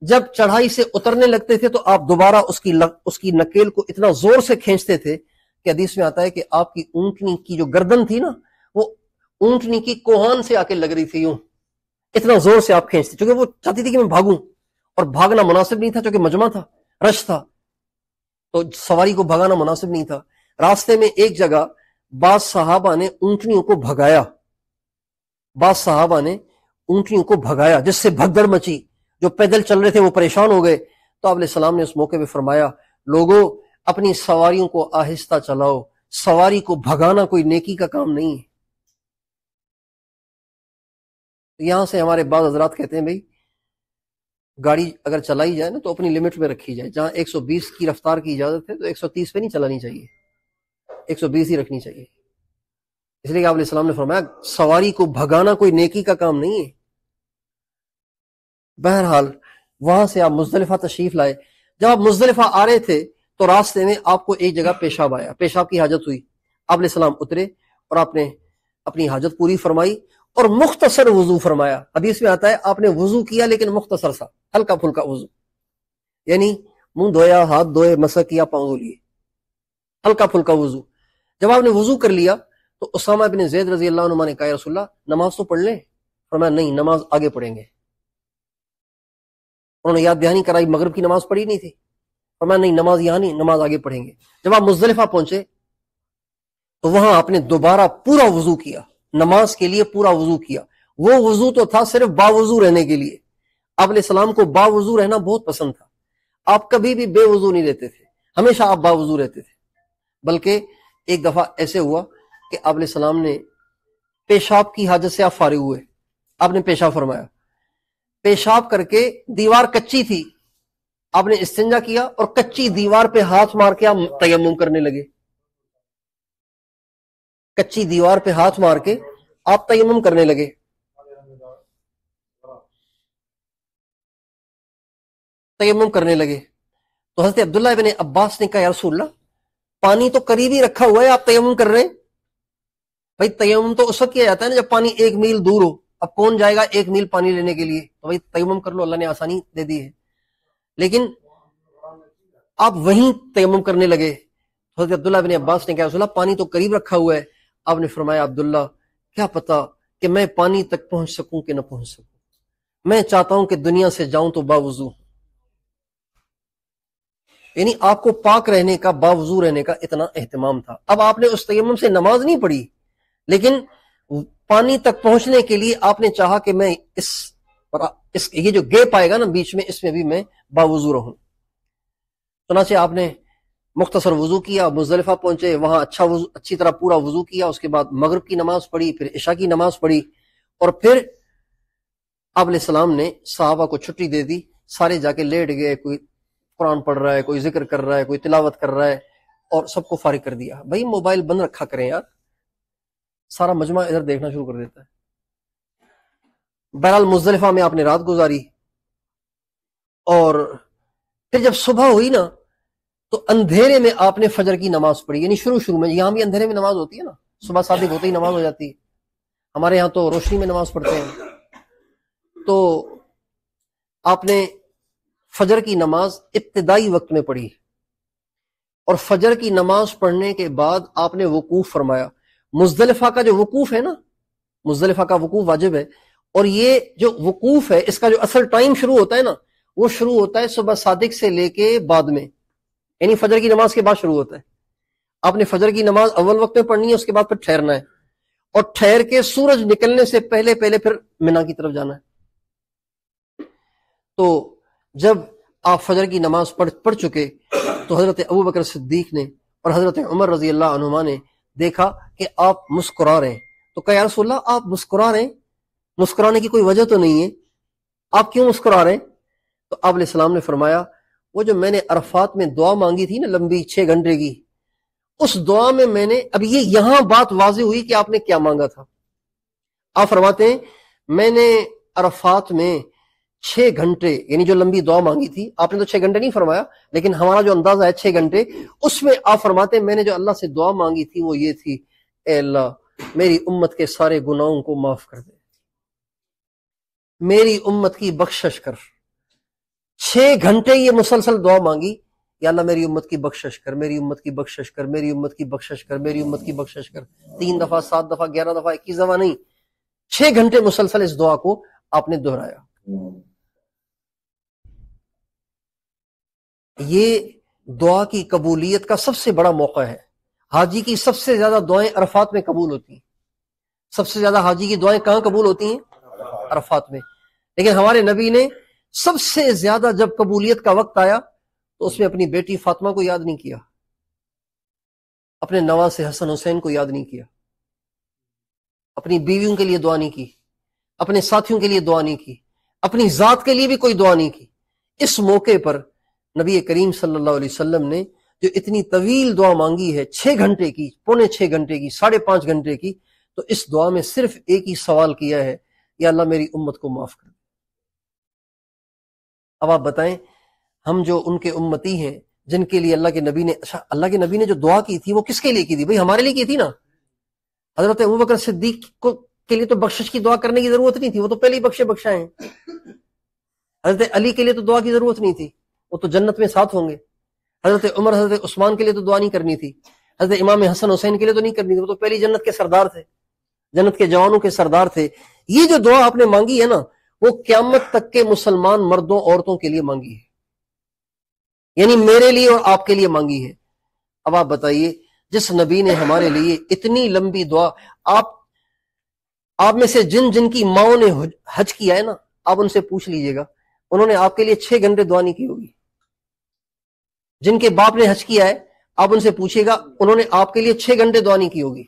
جب چڑھائی سے اترنے لگتے تھے تو آپ دوبارہ اس کی نکیل کو اتنا زور سے کھینچتے تھے کہ حدیث میں آتا ہے کہ آپ کی اونٹنی کی جو گردن تھی نا، وہ اونٹنی کی کوہان سے آ کے لگ رہی تھی، یوں اتنا زور سے آپ کھینچتے، کیونکہ وہ چاہتی تھی کہ میں بھاگوں، اور بھاگنا مناسب نہیں تھا کیونکہ مجمع تھا، رش تھا، تو سواری کو بھگانا مناسب نہیں تھا۔ راستے میں ایک جگہ بعض صحابہ نے اونٹنیوں کو بھگایا، بعض صحابہ نے اونٹنیوں کو بھگایا، جس سے بھگدڑ مچی، جو پیدل چل رہے تھے وہ پریشان ہو گئے۔ تو آپ علیہ السلام نے اس موقع پہ فرمایا، لوگوں اپنی سواریوں کو آہستہ چلاؤ، سواری کو بھگانا کوئی نیکی کا کام نہیں ہے۔ یہاں سے ہمارے بعض حضرات کہتے ہیں بھئی گاڑی اگر چلائی جائے نا تو اپنی لمٹ میں رکھی جائے، جہاں 120 کی رفتار کی اجازت ہے تو 130 پہ نہیں چلانی چاہیے، 120 ہی رکھنی چاہیے، اس لیے کہ آپ علیہ السلام نے فرمایا سواری کو بھگانا کوئی نیکی کا کام نہیں ہے۔ بہرحال وہاں سے آپ مزدلفہ تشریف لائے۔ جب آپ مزدلفہ آ رہے تھے تو راستے میں آپ کو ایک جگہ پیشاب آیا، پیشاب کی حاجت ہوئی، آپ علیہ السلام اترے اور آپ نے اپنی حاجت پوری فرمائی اور مختصر وضو فرمایا۔ حدیث میں آتا ہے آپ نے وضو کیا لیکن مختصر سا، ہلکا پھلکا وضو، یعنی منہ دھویا، ہاتھ دھوئے، مسح کیا، پاؤں دھو لیے، ہلکا پھلکا وضو۔ جب آپ نے وضو کر لیا تو اسامہ بن زید رضی اللہ عنہ نے کہا یا رسول اللہ نماز تو پڑھ لیں؟ فرمایا نہیں، نماز آگے پڑھیں گے۔ انہوں نے یاد دہانی کرائی، مغرب کی نماز پڑھی نہیں تھی، فرمایا نہیں نماز یہاں نہیں، نماز آگے پڑھیں گے۔ جب آپ مزدلفہ پہنچے تو وہاں آپ نے دوبارہ پورا وضو کیا، نماز کے لیے پورا وضو کیا۔ وہ وضو تو تھا صرف باوضو رہنے کے لیے، آپ علیہ السلام کو باوضو رہنا بہت پسند تھا، آپ کبھی بھی بے وضو نہیں رہتے تھے، ہمیشہ آپ باوضو رہتے تھے۔ بلکہ ایک دفعہ ایسے ہوا کہ آپ علیہ السلام نے پیشاب کی حاجت سے آپ فارغ ہوئے، آپ نے پیشاب فرمایا، پیشاب کر کے دیوار کچی تھی، آپ نے استنجا کیا اور کچی دیوار پہ ہاتھ مار کے آپ تیمم کرنے لگے، کچی دیوار پہ ہاتھ مار کے آپ تیمم کرنے لگے۔ تیمم کرنے لگے تو حضرت عبداللہ ابن عباس نے کہا یا رسول اللہ پانی تو قریب ہی رکھا ہوا ہے، آپ تیمم کر رہے ہیں؟ بھائی تیمم تو اس وقت کیا جاتا ہے نا جب پانی 1 میل دور ہو، اب کون جائے گا 1 میل پانی لینے کے لیے، تو بھائی تیمم کر لو، اللہ نے آسانی دے دی ہے۔ لیکن آپ وہیں تیمم کرنے لگے۔ حضرت عبداللہ بن عباس نے کہا رسول اللہ پانی تو قریب رکھا ہوا ہے۔ آپ نے فرمایا عبداللہ کیا پتا کہ میں پانی تک پہنچ سکوں کہ نہ پہنچ سکوں، میں چاہتا ہوں کہ دنیا سے جاؤں تو باوضو، یعنی آپ کو پاک رہنے کا، باوضو رہنے کا اتنا اہتمام تھا۔ اب آپ نے اس تیمم سے نماز نہیں پڑھی، لیکن پانی تک پہنچنے کے لیے آپ نے چاہا کہ میں یہ جو گیپ آئے گا نا بیچ میں، اس میں بھی میں باوضو رہوں۔ چنانچہ آپ نے مختصر وضو کیا، مزدلفہ پہنچے، وہاں اچھی طرح پورا وضو کیا، اس کے بعد مغرب کی نماز پڑھی، پھر عشاء کی نماز پڑھی، اور پھر آپ علیہ السلام نے صحابہ کو چھٹی دے دی، سارے جا کے لیٹ گئے، کوئی قرآن پڑھ رہا ہے، کوئی ذکر کر رہا ہے، کوئی تلاوت کر رہا ہے، اور سب کو فارغ کر دیا۔ بھائی موبائل بند رکھا کریں یار، سارا مجمع ادھر دیکھنا شروع کر دیتا ہے۔ بہرحال مزدلفہ میں آپ نے رات گزاری، اور پھر جب صبح ہوئی نا تو اندھیرے میں آپ نے فجر کی نماز پڑھی، یعنی شروع میں، یہاں بھی اندھیرے میں نماز ہوتی ہے نا، صبح صادق ہوتے ہی نماز ہو جاتی ہے، ہمارے یہاں تو روشنی میں نماز پڑھتے ہیں۔ تو آپ نے فجر کی نماز ابتدائی وقت میں پڑھی، اور فجر کی نماز پڑھنے کے بعد آپ نے وقوف فرمایا۔ مزدلفہ کا جو وقوف ہے نا، مزدلفہ کا وقوف واجب ہے، اور یہ جو وقوف ہے اس کا جو اصل ٹائم شروع ہوتا ہے نا، وہ شروع ہوتا ہے صبح صادق سے لے کے بعد میں، یعنی فجر کی نماز کے بعد شروع ہوتا ہے۔ آپ نے فجر کی نماز اول وقت میں پڑھنی ہے، اس کے بعد پھر ٹھہرنا ہے، اور ٹھہر کے سورج نکلنے سے پہلے پھر منا کی طرف جانا ہے۔ تو جب آپ فجر کی نماز پڑھ چکے تو حضرت ابوبکر صدیق نے اور حضرت عمر رضی اللہ عنہما نے دیکھا کہ آپ مسکرا رہے ہیں، تو کہا یا رسول اللہ آپ مسکرا رہے ہیں، مسکرانے کی کوئی وجہ تو نہیں ہے، آپ کیوں مسکرا رہے ہیں؟ تو آپ علیہ السلام نے فرمایا وہ جو میں نے عرفات میں دعا مانگی تھی نا لمبی 6 گھنٹے کی، اس دعا میں میں نے، اب یہ یہاں بات واضح ہوئی کہ آپ نے کیا مانگا تھا۔ آپ فرماتے ہیں میں نے عرفات میں 6 گھنٹے یعنی جو لمبی دعا مانگی تھی، آپ نے تو 6 گھنٹے نہیں فرمایا لیکن ہمارا جو اندازہ ہے 6 گھنٹے، اس میں آپ فرماتے ہیں میں نے جو اللہ سے دعا مانگی تھی وہ یہ تھی، اے اللہ میری امت کے سارے گناہوں کو معاف کر دے، میری امت کی بخشش کر۔ 6 گھنٹے یہ مسلسل دعا مانگی، یا اللہ میری امت کی بخشش کر، میری امت کی بخشش کر، میری امت کی بخشش کر، میری امت کی بخشش کر، 3 دفعہ 7 دفعہ 11 دفعہ 21 دفعہ نہیں، 6 گھنٹے مسلسل اس دعا کو آپ نے دہرایا۔ یہ دعا کی قبولیت کا سب سے بڑا موقع ہے۔ حاجی کی سب سے زیادہ دعائیں عرفات میں قبول ہوتی ہیں، سب سے زیادہ حاجی کی دعائیں کہاں قبول ہوتی ہیں؟ عرفات میں۔ لیکن ہمارے نبی نے سب سے زیادہ جب قبولیت کا وقت آیا تو اس میں اپنی بیٹی فاطمہ کو یاد نہیں کیا، اپنے نواسے حسن حسین کو یاد نہیں کیا، اپنی بیویوں کے لیے دعا نہیں کی، اپنے ساتھیوں کے لیے دعا نہیں کی، اپنی ذات کے لیے بھی کوئی دعا نہیں کی۔ اس موقع پر نبی کریم صلی اللہ علیہ وسلم نے جو اتنی طویل دعا مانگی ہے، 6 گھنٹے کی، پونے 6 گھنٹے کی، 5.5 گھنٹے کی، تو اس دعا میں صرف ایک ہی سوال کیا ہے، یا اللہ میری امت کو معاف کر دے۔ اب آپ بتائیں ہم جو ان کے امتی ہیں جن کے لیے اللہ کے نبی نے، اچھا اللہ کے نبی نے جو دعا کی تھی وہ کس کے لیے کی تھی؟ بھئی ہمارے لیے کی تھی نا۔ حضرت ابوبکر صدیق کے لیے تو بخشش کی دعا کرنے کی ضرورت نہیں تھی، وہ تو پہلے ہی بخشائے ہیں۔ حضرت علی کے لیے تو دعا کی ضرورت نہیں تھی، وہ تو جنت میں ساتھ ہوں گے۔ حضرت عمر حضرت عثمان کے لیے تو دعا نہیں کرنی تھی، حضرت امام حسن حسین کے لیے تو نہیں کرنی تھی، وہ تو پہلی جنت کے سردار تھے، جنت کے جوانوں کے سردار تھے۔ یہ جو دعا آپ نے مانگی ہے نا، وہ قیامت تک کے مسلمان مردوں عورتوں کے لیے مانگی ہے، یعنی میرے لیے اور آپ کے لیے مانگی ہے۔ اب آپ بتائیے جس نبی نے ہمارے لیے اتنی لمبی دعا، آپ میں سے جن جن کی ماؤں نے حج کیا ہے نا، آپ ان سے پوچھ لیجئے گا انہوں نے آپ کے لیے 6 گھنٹے دعا نہیں کی ہوگی۔ جن کے باپ نے حج کیا ہے آپ ان سے پوچھئے گا انہوں نے آپ کے لیے 6 گھنٹے دعا نہیں کی ہوگی۔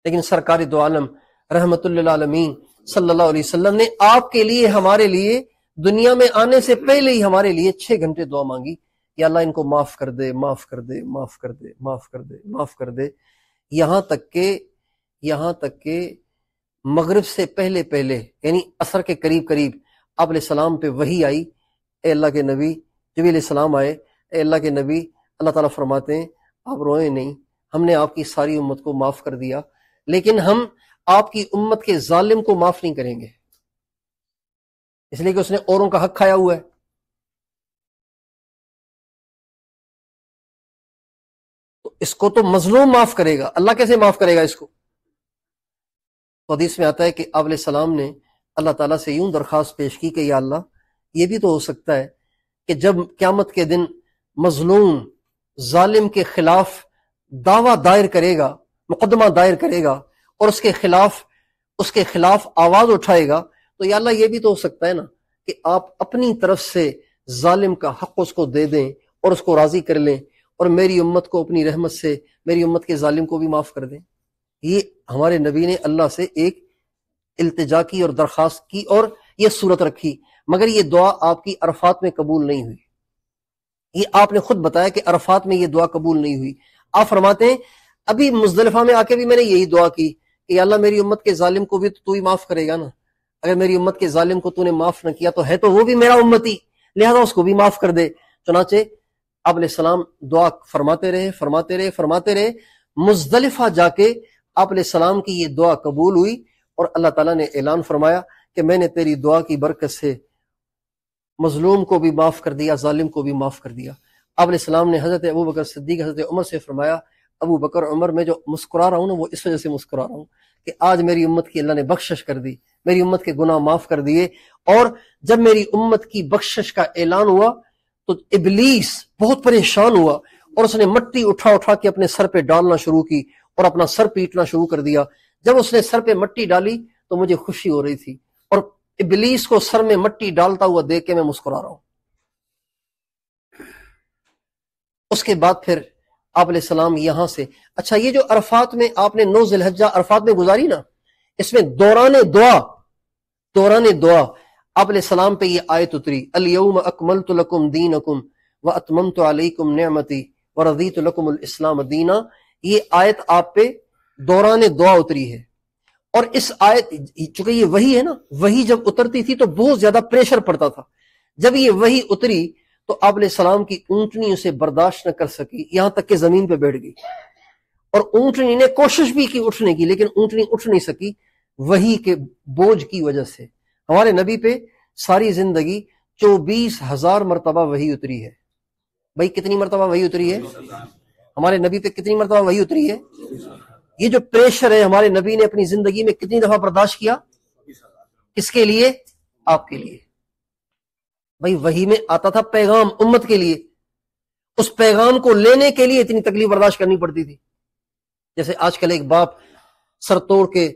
لیکن سرکار دو عالم رحمت للعالمین صلی اللہ علیہ وسلم نے آپ کے لیے، ہمارے لیے، دنیا میں آنے سے پہلے ہی ہمارے لیے 6 گھنٹے دعا مانگی، یا اللہ ان کو معاف کر دے، معاف کر دے، معاف کر دے، معاف کر دے، معاف کر دے۔ یہاں تک کہ مغرب سے پہلے یعنی عصر کے قریب آپ علیہ السلام پہ وحی آئی، اے اللہ کے نبی، جبریل علیہ السلام آئے، اے اللہ کے نبی، اللہ تعالیٰ فرماتے ہیں آپ روئیں نہیں، ہم نے آپ کی ساری امت کو معاف کر دیا، لیکن ہم آپ کی امت کے ظالم کو معاف نہیں کریں گے، اس لیے کہ اس نے اوروں کا حق کھایا ہوا ہے۔ تو اس کو تو مظلوم معاف کرے گا، اللہ کیسے معاف کرے گا اس کو؟ تو حدیث میں آتا ہے کہ آپ علیہ السلام نے اللہ تعالیٰ سے یوں درخواست پیش کی کہ یا اللہ یہ بھی تو ہو سکتا ہے کہ جب قیامت کے دن مظلوم ظالم کے خلاف دعویٰ دائر کرے گا، مقدمہ دائر کرے گا اور اس کے خلاف آواز اٹھائے گا، تو یا اللہ یہ بھی تو ہو سکتا ہے نا کہ آپ اپنی طرف سے ظالم کا حق اس کو دے دیں اور اس کو راضی کر لیں، اور میری امت کو اپنی رحمت سے میری امت کے ظالم کو بھی معاف کر دیں۔ یہ ہمارے نبی نے اللہ سے ایک التجا کی اور درخواست کی اور یہ صورت رکھی، مگر یہ دعا آپ کی عرفات میں قبول نہیں ہوئی۔ یہ آپ نے خود بتایا کہ عرفات میں یہ دعا قبول نہیں ہوئی۔ آپ فرماتے ہیں ابھی مزدلفہ میں آ کے بھی میں نے یہی دعا کی کہ یا اللہ میری امت کے ظالم کو بھی تو ہی معاف کرے گا نا، اگر میری امت کے ظالم کو تو نے معاف نہ کیا تو ہے تو وہ بھی میرا امتی، لہذا اس کو بھی معاف کر دے۔ چنانچہ آپ علیہ السلام دعا فرماتے رہے، مزدلفہ جا کے آپ علیہ السلام کی یہ دعا قبول ہوئی اور اللہ تعالیٰ نے اعلان فرمایا کہ میں نے تیری دعا کی برکت سے مظلوم کو بھی معاف کر دیا، ظالم کو بھی معاف کر دیا۔ آپ علیہ السلام نے حضرت ابوبکر صدیق، حضرت عمر سے فرمایا ابو بکر عمر، میں جو مسکرا رہا ہوں نا وہ اس وجہ سے مسکرا رہا ہوں کہ آج میری امت کی اللہ نے بخشش کر دی، میری امت کے گناہ معاف کر دیے، اور جب میری امت کی بخشش کا اعلان ہوا تو ابلیس بہت پریشان ہوا اور اس نے مٹی اٹھا کے اپنے سر پہ ڈالنا شروع کی اور اپنا سر پیٹنا شروع کر دیا۔ جب اس نے سر پہ مٹی ڈالی تو مجھے خوشی ہو رہی تھی، اور ابلیس کو سر میں مٹی ڈالتا ہوا دیکھ کے میں مسکرا رہا ہوں۔ اس کے بعد پھر آپ علیہ السلام یہاں سے، اچھا یہ جو عرفات میں آپ نے 9 ذی الحجہ عرفات میں گزاری نا، اس میں دوران دعا آپ علیہ السلام پہ یہ آیت اتری، الیوم اکملت لکم دینکم واتممت علیکم نعمتی ورضیت لکم الاسلام دینا. یہ آیت آپ پہ دوران دعا اتری ہے. اور اس آیت، چونکہ یہ وحی ہے نا، وحی جب اترتی تھی تو بہت زیادہ پریشر پڑتا تھا. جب یہ وحی اتری تو آپ علیہ السلام کی اونٹنی اسے برداشت نہ کر سکی، یہاں تک کہ زمین پہ بیٹھ گئی. اور اونٹنی نے کوشش بھی کی اٹھنے کی، لیکن اونٹنی اٹھ نہیں سکی وحی کے بوجھ کی وجہ سے. ہمارے نبی پہ ساری زندگی 24,000 مرتبہ وحی اتری ہے. بھائی کتنی مرتبہ وحی اتری ہے؟ ہمارے نبی پہ کتنی مرتبہ وحی اتری ہے؟ یہ جو پریشر ہے ہمارے نبی نے اپنی زندگی میں کتنی دفعہ برداشت کیا؟ کس کے لیے؟ آپ کے لیے. بھائی وحی میں آتا تھا پیغام امت کے لیے، اس پیغام کو لینے کے لیے اتنی تکلیف برداشت کرنی پڑتی تھی. جیسے آج کل ایک باپ سر توڑ کے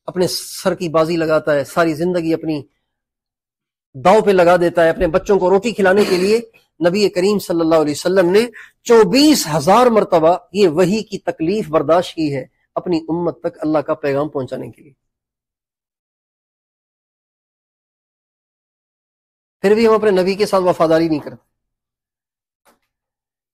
اپنے سر کی بازی لگاتا ہے، ساری زندگی اپنی داؤ پہ لگا دیتا ہے اپنے بچوں کو روٹی کھلانے کے لیے. نبی کریم صلی اللہ علیہ وسلم نے 24,000 مرتبہ یہ وحی کی تکلیف برداشت کی ہے اپنی امت تک اللہ کا پیغام پہنچانے کے لیے. پھر بھی ہم اپنے نبی کے ساتھ وفاداری نہیں کرتے،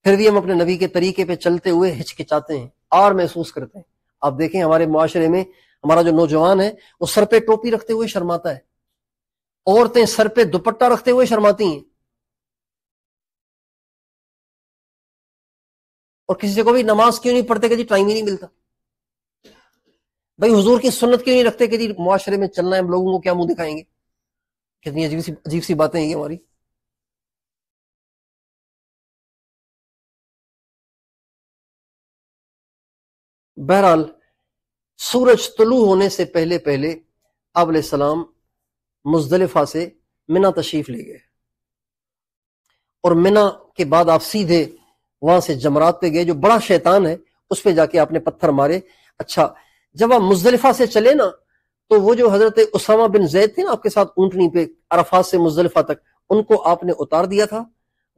پھر بھی ہم اپنے نبی کے طریقے پہ چلتے ہوئے ہچکچاتے ہیں، آر محسوس کرتے ہیں. آپ دیکھیں ہمارے معاشرے میں ہمارا جو نوجوان ہے وہ سر پہ ٹوپی رکھتے ہوئے شرماتا ہے، عورتیں سر پہ دوپٹہ رکھتے ہوئے شرماتی ہیں، اور کسی سے کو بھی نماز کیوں نہیں پڑھتے کہ جی ٹائم ہی نہیں ملتا. بھائی حضور کی سنت کیوں نہیں رکھتے کہ جی معاشرے میں چلنا ہے، ہم لوگوں کو کیا منہ دکھائیں گے. کتنی عجیب سی باتیں ہیں یہ ہماری. بہرحال سورج طلوع ہونے سے پہلے پہلے آپ علیہ السلام مزدلفہ سے منا تشریف لے گئے، اور منا کے بعد آپ سیدھے وہاں سے جمرات پہ گئے. جو بڑا شیطان ہے اس پہ جا کے آپ نے پتھر مارے. اچھا جب آپ مزدلفہ سے چلے نا تو وہ جو حضرت اسامہ بن زید تھے نا آپ کے ساتھ اونٹنی پہ عرفات سے مزدلفہ تک، ان کو آپ نے اتار دیا تھا.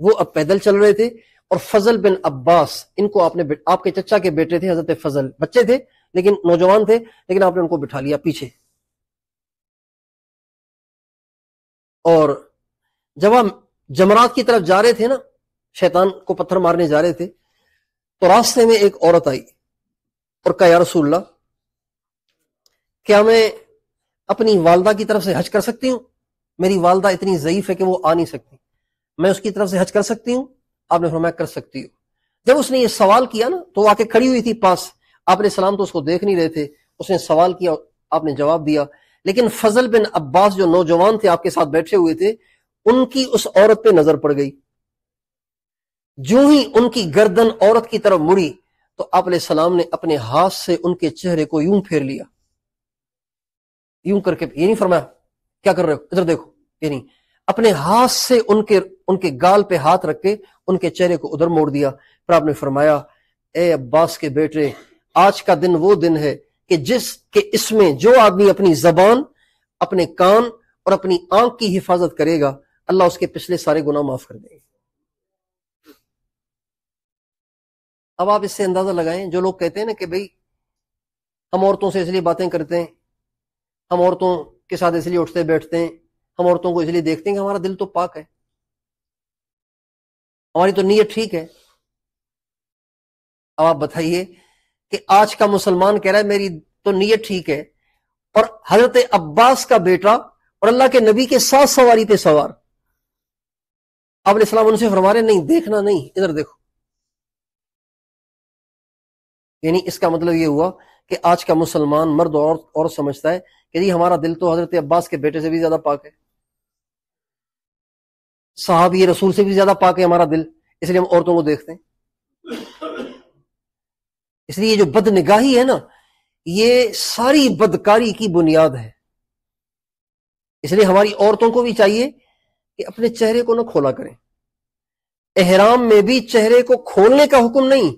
وہ اب پیدل چل رہے تھے. اور فضل بن عباس، ان کو آپ نے، آپ کے چچا کے بیٹے تھے حضرت فضل، بچے تھے لیکن نوجوان تھے، لیکن آپ نے ان کو بٹھا لیا پیچھے. اور جب ہم جمرات کی طرف جا رہے تھے نا، شیطان کو پتھر مارنے جا رہے تھے، تو راستے میں ایک عورت آئی اور کہا یا رسول اللہ کیا میں اپنی والدہ کی طرف سے حج کر سکتی ہوں؟ میری والدہ اتنی ضعیف ہے کہ وہ آ نہیں سکتی، میں اس کی طرف سے حج کر سکتی ہوں؟ آپ نے فرمایا کر سکتی ہو. جب اس نے یہ سوال کیا نا تو وہ آ کے کھڑی ہوئی تھی پاس، آپ علیہ السلام تو اس کو دیکھ نہیں رہے تھے. اس نے سوال کیا، آپ نے جواب دیا، لیکن فضل بن عباس جو نوجوان تھے آپ کے ساتھ بیٹھے ہوئے تھے، ان کی اس عورت پہ نظر پڑ گئی. جو ہی ان کی گردن عورت کی طرف مڑی تو آپ علیہ السلام نے اپنے ہاتھ سے ان کے چہرے کو یوں پھیر لیا، یوں کر کے. یہ نہیں فرمایا کیا کر رہے ہو ادھر دیکھو، یہ نہیں، اپنے ہاتھ سے ان کے گال پہ ہاتھ رکھ کے ان کے چہرے کو ادھر موڑ دیا. پھر آپ نے فرمایا اے عباس کے بیٹے، آج کا دن وہ دن ہے کہ اس میں جو آدمی اپنی زبان، اپنے کان اور اپنی آنکھ کی حفاظت کرے گا، اللہ اس کے پچھلے سارے گناہ معاف کر دیں گے. اب آپ اس سے اندازہ لگائیں، جو لوگ کہتے ہیں نا کہ بھئی ہم عورتوں سے اس لیے باتیں کرتے ہیں، ہم عورتوں کے ساتھ اس لیے اٹھتے بیٹھتے ہیں، ہم عورتوں کو اس لیے دیکھتے ہیں کہ ہمارا دل تو پاک ہے، ہماری تو نیت ٹھیک ہے. اب آپ بتائیے کہ آج کا مسلمان کہہ رہا ہے میری تو نیت ٹھیک ہے، اور حضرت عباس کا بیٹا اور اللہ کے نبی کے ساتھ سواری پہ سوار، آپ علیہ السلام ان سے فرما رہے نہیں، دیکھنا نہیں، ادھر دیکھو. یعنی اس کا مطلب یہ ہوا کہ آج کا مسلمان مرد اور سمجھتا ہے کہ جی ہمارا دل تو حضرت عباس کے بیٹے سے بھی زیادہ پاک ہے، صحابی رسول سے بھی زیادہ پاک ہے ہمارا دل، اس لیے ہم عورتوں کو دیکھتے ہیں. اس لیے یہ جو بد نگاہی ہے نا، یہ ساری بدکاری کی بنیاد ہے. اس لیے ہماری عورتوں کو بھی چاہیے کہ اپنے چہرے کو نہ کھولا کریں. احرام میں بھی چہرے کو کھولنے کا حکم نہیں،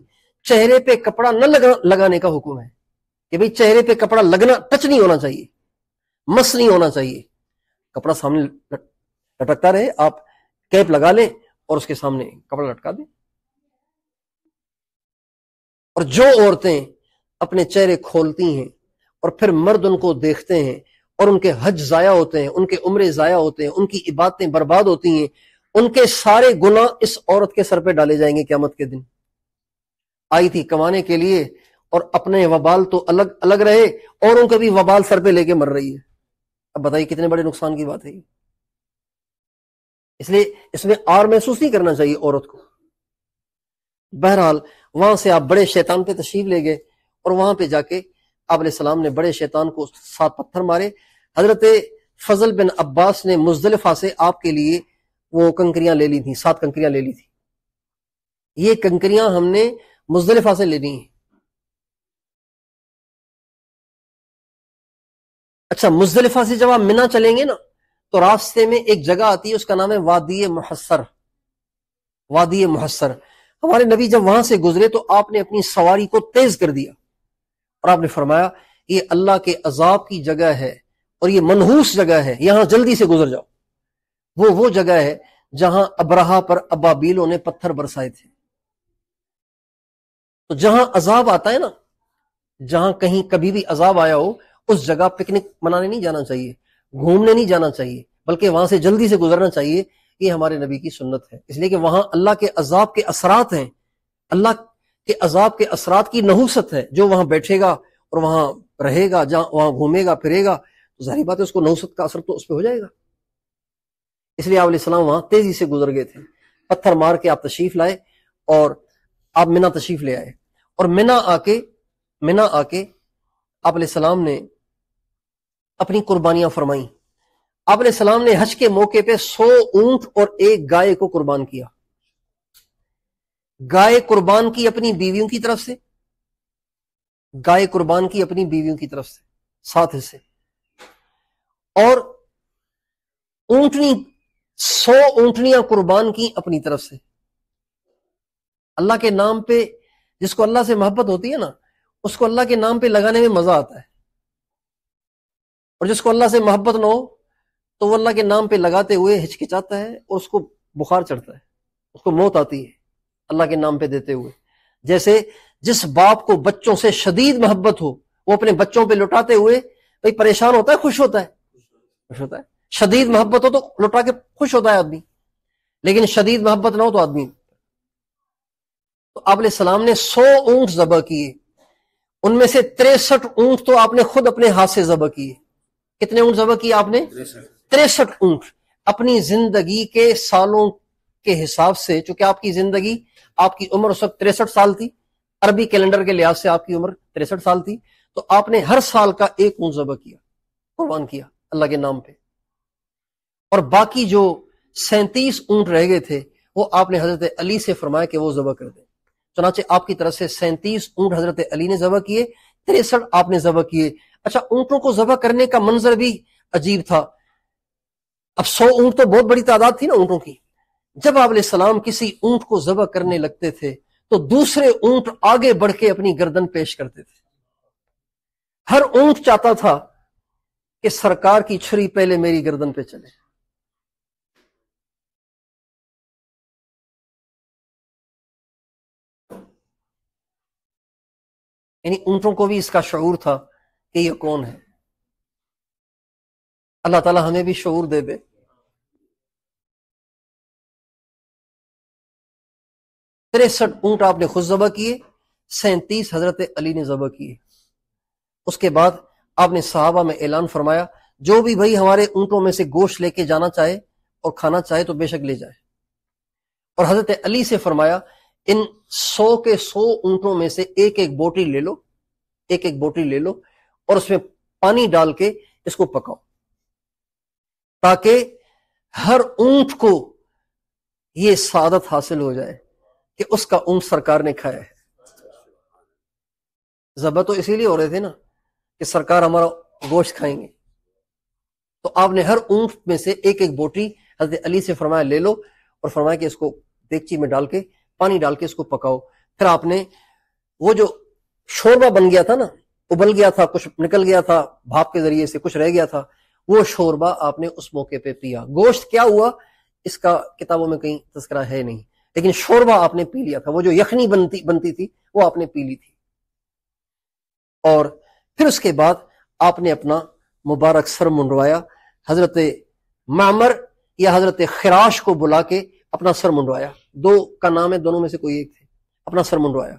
چہرے پہ کپڑا نہ لگانے کا حکم ہے کہ بھئی چہرے پہ کپڑا لگنا، ٹچ نہیں ہونا چاہیے، مس نہیں ہونا چاہیے. کپڑا سامنے لٹکتا رہے، آپ کیپ لگا لیں اور اس کے سامنے کپڑا لٹکا دیں. اور جو عورتیں اپنے چہرے کھولتی ہیں اور پھر مرد ان کو دیکھتے ہیں اور ان کے حج ضائع ہوتے ہیں، ان کے عمرے ضائع ہوتے ہیں، ان کی عبادتیں برباد ہوتی ہیں، ان کے سارے گناہ اس عورت کے سر پہ ڈالے جائیں گے قیامت کے دن۔ آئی تھی کمانے کے لیے اور اپنے وبال تو الگ الگ رہے، اوروں کا بھی وبال سر پہ لے کے مر رہی ہے۔ اب بتائیے کتنے بڑے نقصان کی بات ہے یہ۔ اس لیے اس میں آر محسوس نہیں کرنا چاہیے عورت کو۔ بہرحال وہاں سے آپ بڑے شیطان پہ تشریف لے گئے، اور وہاں پہ جا کے آپ علیہ السلام نے بڑے شیطان کو 7 پتھر مارے۔ حضرت فضل بن عباس نے مزدلفہ سے آپ کے لیے وہ کنکریاں لے لی تھیں، 7 کنکریاں لے لی تھی۔ یہ کنکریاں ہم نے مزدلفہ سے لینی ہیں۔ اچھا، مزدلفہ سے جب آپ منا چلیں گے نا تو راستے میں ایک جگہ آتی ہے، اس کا نام ہے وادی محسر۔ وادی محسر، ہمارے نبی جب وہاں سے گزرے تو آپ نے اپنی سواری کو تیز کر دیا، اور آپ نے فرمایا یہ اللہ کے عذاب کی جگہ ہے اور یہ منحوس جگہ ہے، یہاں جلدی سے گزر جاؤ۔ وہ جگہ ہے جہاں ابرہا پر ابابیلوں نے پتھر برسائے تھے۔ تو جہاں عذاب آتا ہے نا، جہاں کہیں کبھی بھی عذاب آیا ہو، اس جگہ پکنک منانے نہیں جانا چاہیے، گھومنے نہیں جانا چاہیے، بلکہ وہاں سے جلدی سے گزرنا چاہیے۔ یہ ہمارے نبی کی سنت ہے، اس لیے کہ وہاں اللہ کے عذاب کے اثرات ہیں، اللہ کے عذاب کے اثرات کی نحوست ہے۔ جو وہاں بیٹھے گا اور وہاں رہے گا، جہاں وہاں گھومے گا پھرے گا، تو ظاہری بات ہے اس کو نحوست کا اثر تو اس پہ ہو جائے گا۔ اس لیے آپ علیہ السلام وہاں تیزی سے گزر گئے تھے، پتھر مار کے آپ تشریف لائے اور آپ منا تشریف لے آئے، اور منا آ کے آپ علیہ السلام نے اپنی قربانیاں فرمائیں۔ آپ علیہ السلام نے حج کے موقع پہ 100 اونٹ اور 1 گائے کو قربان کیا۔ گائے قربان کی اپنی بیویوں کی طرف سے، گائے قربان کی اپنی بیویوں کی طرف سے 7 حصے، اور اونٹنی 100 اونٹنیاں قربان کی اپنی طرف سے۔ اللہ کے نام پہ جس کو اللہ سے محبت ہوتی ہے نا، اس کو اللہ کے نام پہ لگانے میں مزہ آتا ہے، اور جس کو اللہ سے محبت نہ ہو تو وہ اللہ کے نام پہ لگاتے ہوئے ہچکچاتا ہے اور اس کو بخار چڑھتا ہے، اس کو موت آتی ہے اللہ کے نام پہ دیتے ہوئے۔ جیسے جس باپ کو بچوں سے شدید محبت ہو، وہ اپنے بچوں پہ لٹاتے ہوئے بھئی پریشان ہوتا ہے، خوش ہوتا ہے؟ خوش ہوتا ہے۔ شدید محبت ہو تو لٹا کے خوش ہوتا ہے آدمی، لیکن شدید محبت نہ ہو تو آدمی۔ تو آپ علیہ السلام نے 100 اونٹ ذبح کیے، ان میں سے 63 اونٹ تو آپ نے خود اپنے ہاتھ سے ذبح کیے۔ کتنے اونٹ ذبح کیے آپ نے؟ 63 اونٹ۔ اپنی زندگی کے سالوں کے حساب سے، چونکہ آپ کی زندگی، آپ کی عمر اس وقت 63 سال تھی، عربی کیلنڈر کے لحاظ سے آپ کی عمر 63 سال تھی، تو آپ نے ہر سال کا 1 اونٹ ذبح کیا، قربان کیا اللہ کے نام پہ۔ اور باقی جو 37 اونٹ رہ گئے تھے وہ آپ نے حضرت علی سے فرمایا کہ وہ ذبح کر دیں۔ چنانچہ آپ کی طرف سے 37 اونٹ حضرت علی نے ذبح کیے، 63 آپ نے ذبح کیے۔ اچھا، اونٹوں کو ذبح کرنے کا منظر بھی عجیب تھا۔ اب 100 اونٹ تو بہت بڑی تعداد تھی نا اونٹوں کی۔ جب آپ علیہ السلام کسی اونٹ کو ذبح کرنے لگتے تھے تو دوسرے اونٹ آگے بڑھ کے اپنی گردن پیش کرتے تھے۔ ہر اونٹ چاہتا تھا کہ سرکار کی چھری پہلے میری گردن پہ چلے۔ یعنی اونٹوں کو بھی اس کا شعور تھا کہ یہ کون ہے۔ اللہ تعالی ہمیں بھی شعور دے دے۔ 63 اونٹ آپ نے خود ذبح کیے، 37 حضرت علی نے ذبح کیے۔ اس کے بعد آپ نے صحابہ میں اعلان فرمایا جو بھی بھائی ہمارے اونٹوں میں سے گوشت لے کے جانا چاہے اور کھانا چاہے تو بے شک لے جائے۔ اور حضرت علی سے فرمایا ان 100 کے 100 اونٹوں میں سے ایک ایک بوٹی لے لو، ایک ایک بوٹی لے لو، اور اس میں پانی ڈال کے اس کو پکاؤ، تاکہ ہر اونٹ کو یہ سعادت حاصل ہو جائے کہ اس کا اونٹ سرکار نے کھایا ہے۔ ذبح تو اسی لیے ہو رہے تھے نا کہ سرکار ہمارا گوشت کھائیں گے۔ تو آپ نے ہر اونٹ میں سے ایک ایک بوٹی حضرت علی سے فرمایا لے لو، اور فرمایا کہ اس کو دیگچی میں ڈال کے پانی ڈال کے اس کو پکاؤ۔ پھر آپ نے وہ جو شوربہ بن گیا تھا نا، ابل گیا تھا، کچھ نکل گیا تھا بھاپ کے ذریعے سے، کچھ رہ گیا تھا، وہ شوربہ آپ نے اس موقع پہ پیا۔ گوشت کیا ہوا اس کا کتابوں میں کہیں تذکرہ ہے نہیں، لیکن شوربہ آپ نے پی لیا تھا، وہ جو یخنی بنتی تھی وہ آپ نے پی لی تھی۔ اور پھر اس کے بعد آپ نے اپنا مبارک سر منڈوایا، حضرت معمر یا حضرت خراش کو بلا کے اپنا سر منڈوایا، دو کا نام ہے، دونوں میں سے کوئی ایک تھے، اپنا سر منڈوایا،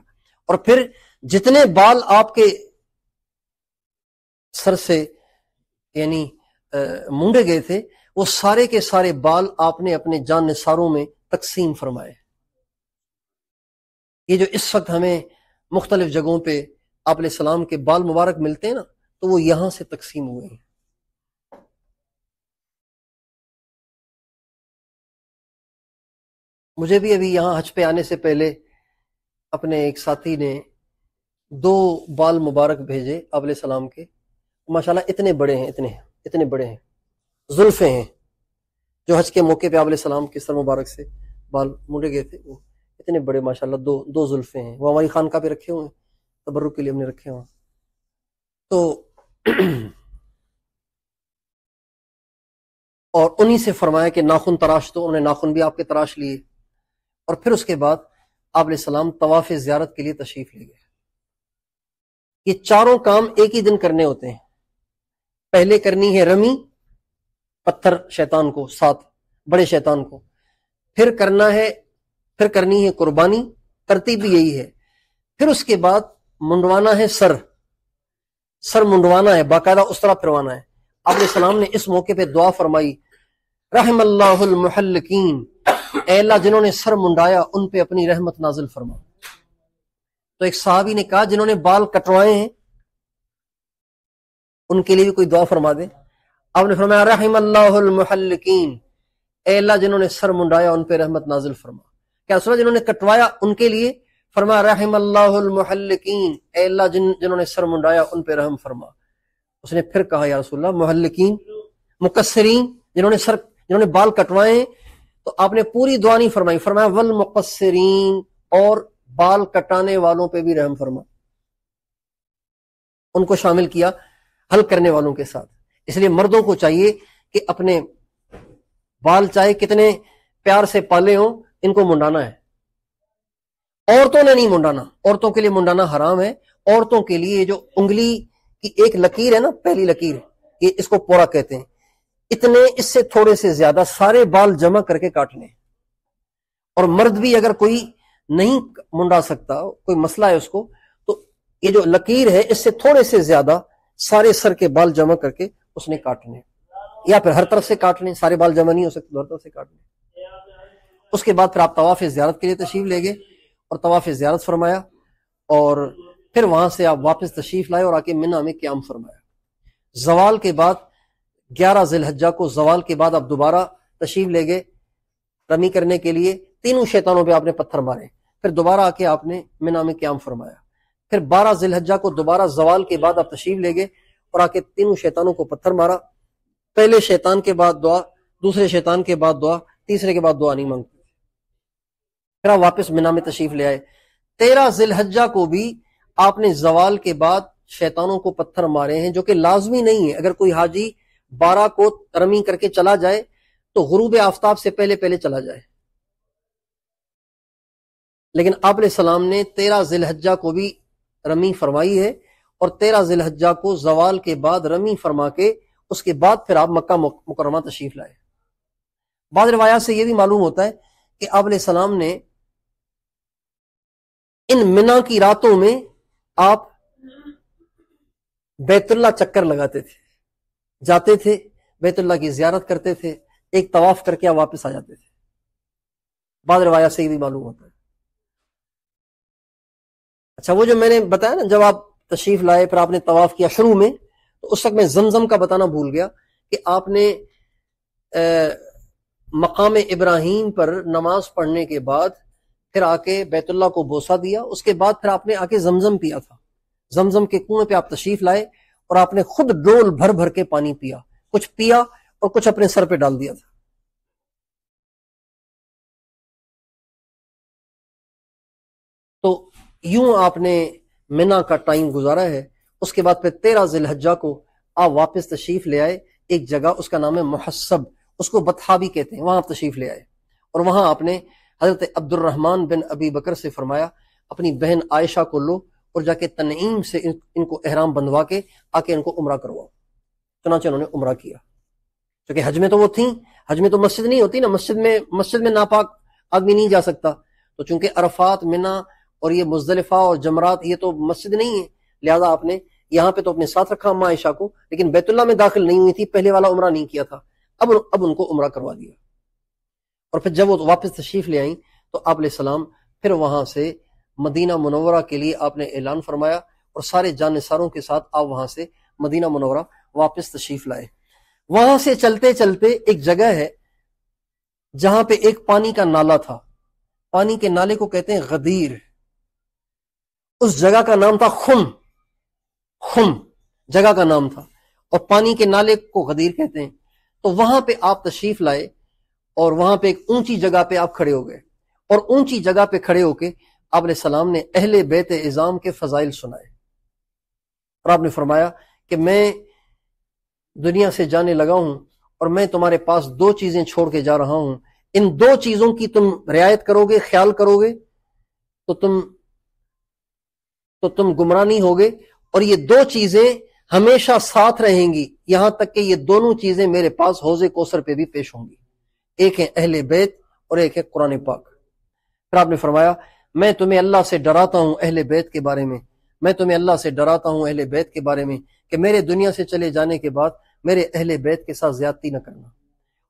اور پھر جتنے بال آپ کے سر سے یعنی مونڈے گئے تھے وہ سارے کے سارے بال آپ نے اپنے جان نثاروں میں تقسیم فرمائے۔ یہ جو اس وقت ہمیں مختلف جگہوں پہ آپ علیہ السلام کے بال مبارک ملتے ہیں نا، تو وہ یہاں سے تقسیم ہوئے ہیں۔ مجھے بھی ابھی یہاں حج پہ آنے سے پہلے اپنے ایک ساتھی نے 2 بال مبارک بھیجے آپ علیہ السلام کے، ماشاءاللہ اتنے بڑے ہیں، اتنے بڑے ہیں، زلفیں ہیں، جو حج کے موقع پہ آپ علیہ السلام کے سر مبارک سے بال مونڈے گئے تھے، وہ اتنے بڑے ماشاءاللہ دو زلفیں ہیں، وہ ہماری خانقاہ پہ رکھے ہوئے ہیں، تبرک کے لیے ہم نے رکھے ہوئے ہیں۔ تو اور انہی سے فرمایا کہ ناخن تراش دو، انہوں نے ناخن بھی آپ کے تراش لیے، اور پھر اس کے بعد آپ علیہ السلام طواف زیارت کے لیے تشریف لے گئے۔ یہ چاروں کام ایک ہی دن کرنے ہوتے ہیں۔ پہلے کرنی ہے رمی، پتھر شیطان کو، 7 بڑے شیطان کو، پھر کرنی ہے قربانی، ترتیب بھی یہی ہے، پھر اس کے بعد منڈوانا ہے سر منڈوانا ہے، باقاعدہ اس طرح پھروانا ہے۔ آپ علیہ السلام نے اس موقع پہ دعا فرمائی، رحم اللہ المحلقین، اے اللہ جنہوں نے سر منڈایا ان پہ اپنی رحمت نازل فرما۔ تو ایک صحابی نے کہا جنہوں نے بال کٹوائے ہیں ان کے لیے بھی کوئی دعا فرما دے۔ آپ نے فرمایا رحم اللہ المحلقین، اے اللہ جنہوں نے سر منڈایا ان پہ رحمت نازل فرما۔ کیا رسول اللہ جنہوں نے کٹوایا ان کے لیے فرمایا رحم اللہ المحلقین، اے اللہ جنہوں نے سر منڈایا ان پہ رحم فرما۔ اس نے پھر کہا یا رسول اللہ محلقین، مقصرین، جنہوں نے بال کٹوائے ہیں، تو آپ نے پوری دعا نہیں فرمائی، فرمایا والمقصرین، اور بال کٹانے والوں پہ بھی رحم فرما، ان کو شامل کیا حل کرنے والوں کے ساتھ۔ اس لیے مردوں کو چاہیے کہ اپنے بال چاہے کتنے پیار سے پالے ہوں، ان کو منڈانا ہے۔ عورتوں نے نہیں منڈانا، عورتوں کے لیے منڈانا حرام ہے۔ عورتوں کے لیے جو انگلی کی ایک لکیر ہے نا، پہلی لکیر، یہ اس کو پورا کہتے ہیں، اتنے اس سے تھوڑے سے زیادہ سارے بال جمع کر کے کاٹنے۔ اور مرد بھی اگر کوئی نہیں منڈا سکتا، کوئی مسئلہ ہے اس کو، تو یہ جو لکیر ہے اس سے تھوڑے سے زیادہ سارے سر کے بال جمع کر کے اس نے کاٹنے، یا پھر ہر طرف سے کاٹنے، سارے بال جمع نہیں ہو سکتے تو ہر طرف سے کاٹنے۔ اس کے بعد پھر آپ طواف زیارت کے لیے تشریف لے گئے اور طواف زیارت فرمایا، اور پھر وہاں سے آپ واپس تشریف لائے اور آ کے منی میں قیام فرمایا۔ زوال کے بعد 11 ذی الحجہ کو زوال کے بعد آپ دوبارہ تشریف لے گئے رمی کرنے کے لیے، تینوں شیطانوں پہ آپ نے پتھر مارے، پھر دوبارہ آ کے آپ نے منی میں قیام فرمایا۔ پھر 12 ذی الحجہ کو دوبارہ زوال کے بعد آپ تشریف لے گئے اور آ کے تینوں شیطانوں کو پتھر مارا۔ پہلے شیطان کے بعد دعا، دوسرے شیطان کے بعد دعا، تیسرے کے بعد دعا نہیں مانگتے۔ پھر آپ واپس منی میں تشریف لے آئے۔ 13 ذی الحجہ کو بھی آپ نے زوال کے بعد شیطانوں کو پتھر مارے ہیں، جو کہ لازمی نہیں ہے۔ اگر کوئی حاجی 12 کو رمی کر کے چلا جائے تو غروب آفتاب سے پہلے پہلے چلا جائے، لیکن آپ علیہ السلام نے 13 ذی الحجہ کو بھی رمی فرمائی ہے، اور 13 ذی الحجہ کو زوال کے بعد رمی فرما کے اس کے بعد پھر آپ مکہ مکرمہ تشریف لائے۔ بعض روایات سے یہ بھی معلوم ہوتا ہے کہ آپ علیہ السلام نے ان منی کی راتوں میں آپ بیت اللہ چکر لگاتے تھے، جاتے تھے بیت اللہ کی زیارت کرتے تھے، ایک طواف کر کے آپ واپس آ جاتے تھے۔ بعض روایات سے یہ بھی معلوم ہوتا ہے۔ اچھا، وہ جو میں نے بتایا نا جب آپ تشریف لائے پھر آپ نے طواف کیا شروع میں، تو اس وقت میں زمزم کا بتانا بھول گیا کہ آپ نے مقام ابراہیم پر نماز پڑھنے کے بعد پھر آ کے بیت اللہ کو بوسہ دیا، اس کے بعد پھر آپ نے آ کے زمزم پیا تھا۔ زمزم کے کنویں پہ آپ تشریف لائے اور آپ نے خود ڈول بھر بھر کے پانی پیا، کچھ پیا اور کچھ اپنے سر پہ ڈال دیا تھا۔ تو یوں آپ نے منی کا ٹائم گزارا ہے۔ اس کے بعد پھر 13 ذی الحجہ کو آپ واپس تشریف لے آئے ایک جگہ، اس کا نام ہے محسب، اس کو بطحا بھی کہتے ہیں، وہاں آپ تشریف لے آئے، اور وہاں آپ نے حضرت عبد الرحمن بن ابی بکر سے فرمایا اپنی بہن عائشہ کو لو اور جا کے تنعیم سے ان کو احرام بندھوا کے آ کے ان کو عمرہ کرواؤ۔ چنانچہ انہوں نے عمرہ کیا، کیونکہ حج میں تو وہ تھیں، حج میں تو مسجد نہیں ہوتی نا، مسجد میں ناپاک آدمی نہیں جا سکتا، تو چونکہ عرفات، منا اور یہ مزدلفہ اور جمرات یہ تو مسجد نہیں ہے، لہذا آپ نے یہاں پہ تو اپنے ساتھ رکھا اماں عائشہ کو، لیکن بیت اللہ میں داخل نہیں ہوئی تھی، پہلے والا عمرہ نہیں کیا تھا، اب ان کو عمرہ کروا دیا۔ اور پھر جب وہ واپس تشریف لے آئیں تو آپ علیہ السلام پھر وہاں سے مدینہ منورہ کے لیے آپ نے اعلان فرمایا، اور سارے جانثاروں کے ساتھ آپ وہاں سے مدینہ منورہ واپس تشریف لائے۔ وہاں سے چلتے چلتے ایک جگہ ہے جہاں پہ ایک پانی کا نالا تھا، پانی کے نالے کو کہتے ہیں غدیر، اس جگہ کا نام تھا خم جگہ کا نام تھا، اور پانی کے نالے کو غدیر کہتے ہیں۔ تو وہاں پہ آپ تشریف لائے، اور وہاں پہ ایک اونچی جگہ پہ آپ کھڑے ہو گئے، اور اونچی جگہ پہ کھڑے ہو کے آپ علیہ السلام نے اہل بیت اعظام کے فضائل سنائے، اور آپ نے فرمایا کہ میں دنیا سے جانے لگا ہوں اور میں تمہارے پاس دو چیزیں چھوڑ کے جا رہا ہوں، ان دو چیزوں کی تم رعایت کرو گے، خیال کرو گے تو تم گمراہ نہیں ہوگے، اور یہ دو چیزیں ہمیشہ ساتھ رہیں گی یہاں تک کہ یہ دونوں چیزیں میرے پاس حوض کوثر پہ بھی پیش ہوں گی، ایک ہے اہل بیت اور ایک ہے قرآن پاک۔ پھر آپ نے فرمایا میں تمہیں اللہ سے ڈراتا ہوں اہل بیت کے بارے میں، میں تمہیں اللہ سے ڈراتا ہوں اہل بیت کے بارے میں کہ میرے دنیا سے چلے جانے کے بعد میرے اہل بیت کے ساتھ زیادتی نہ کرنا۔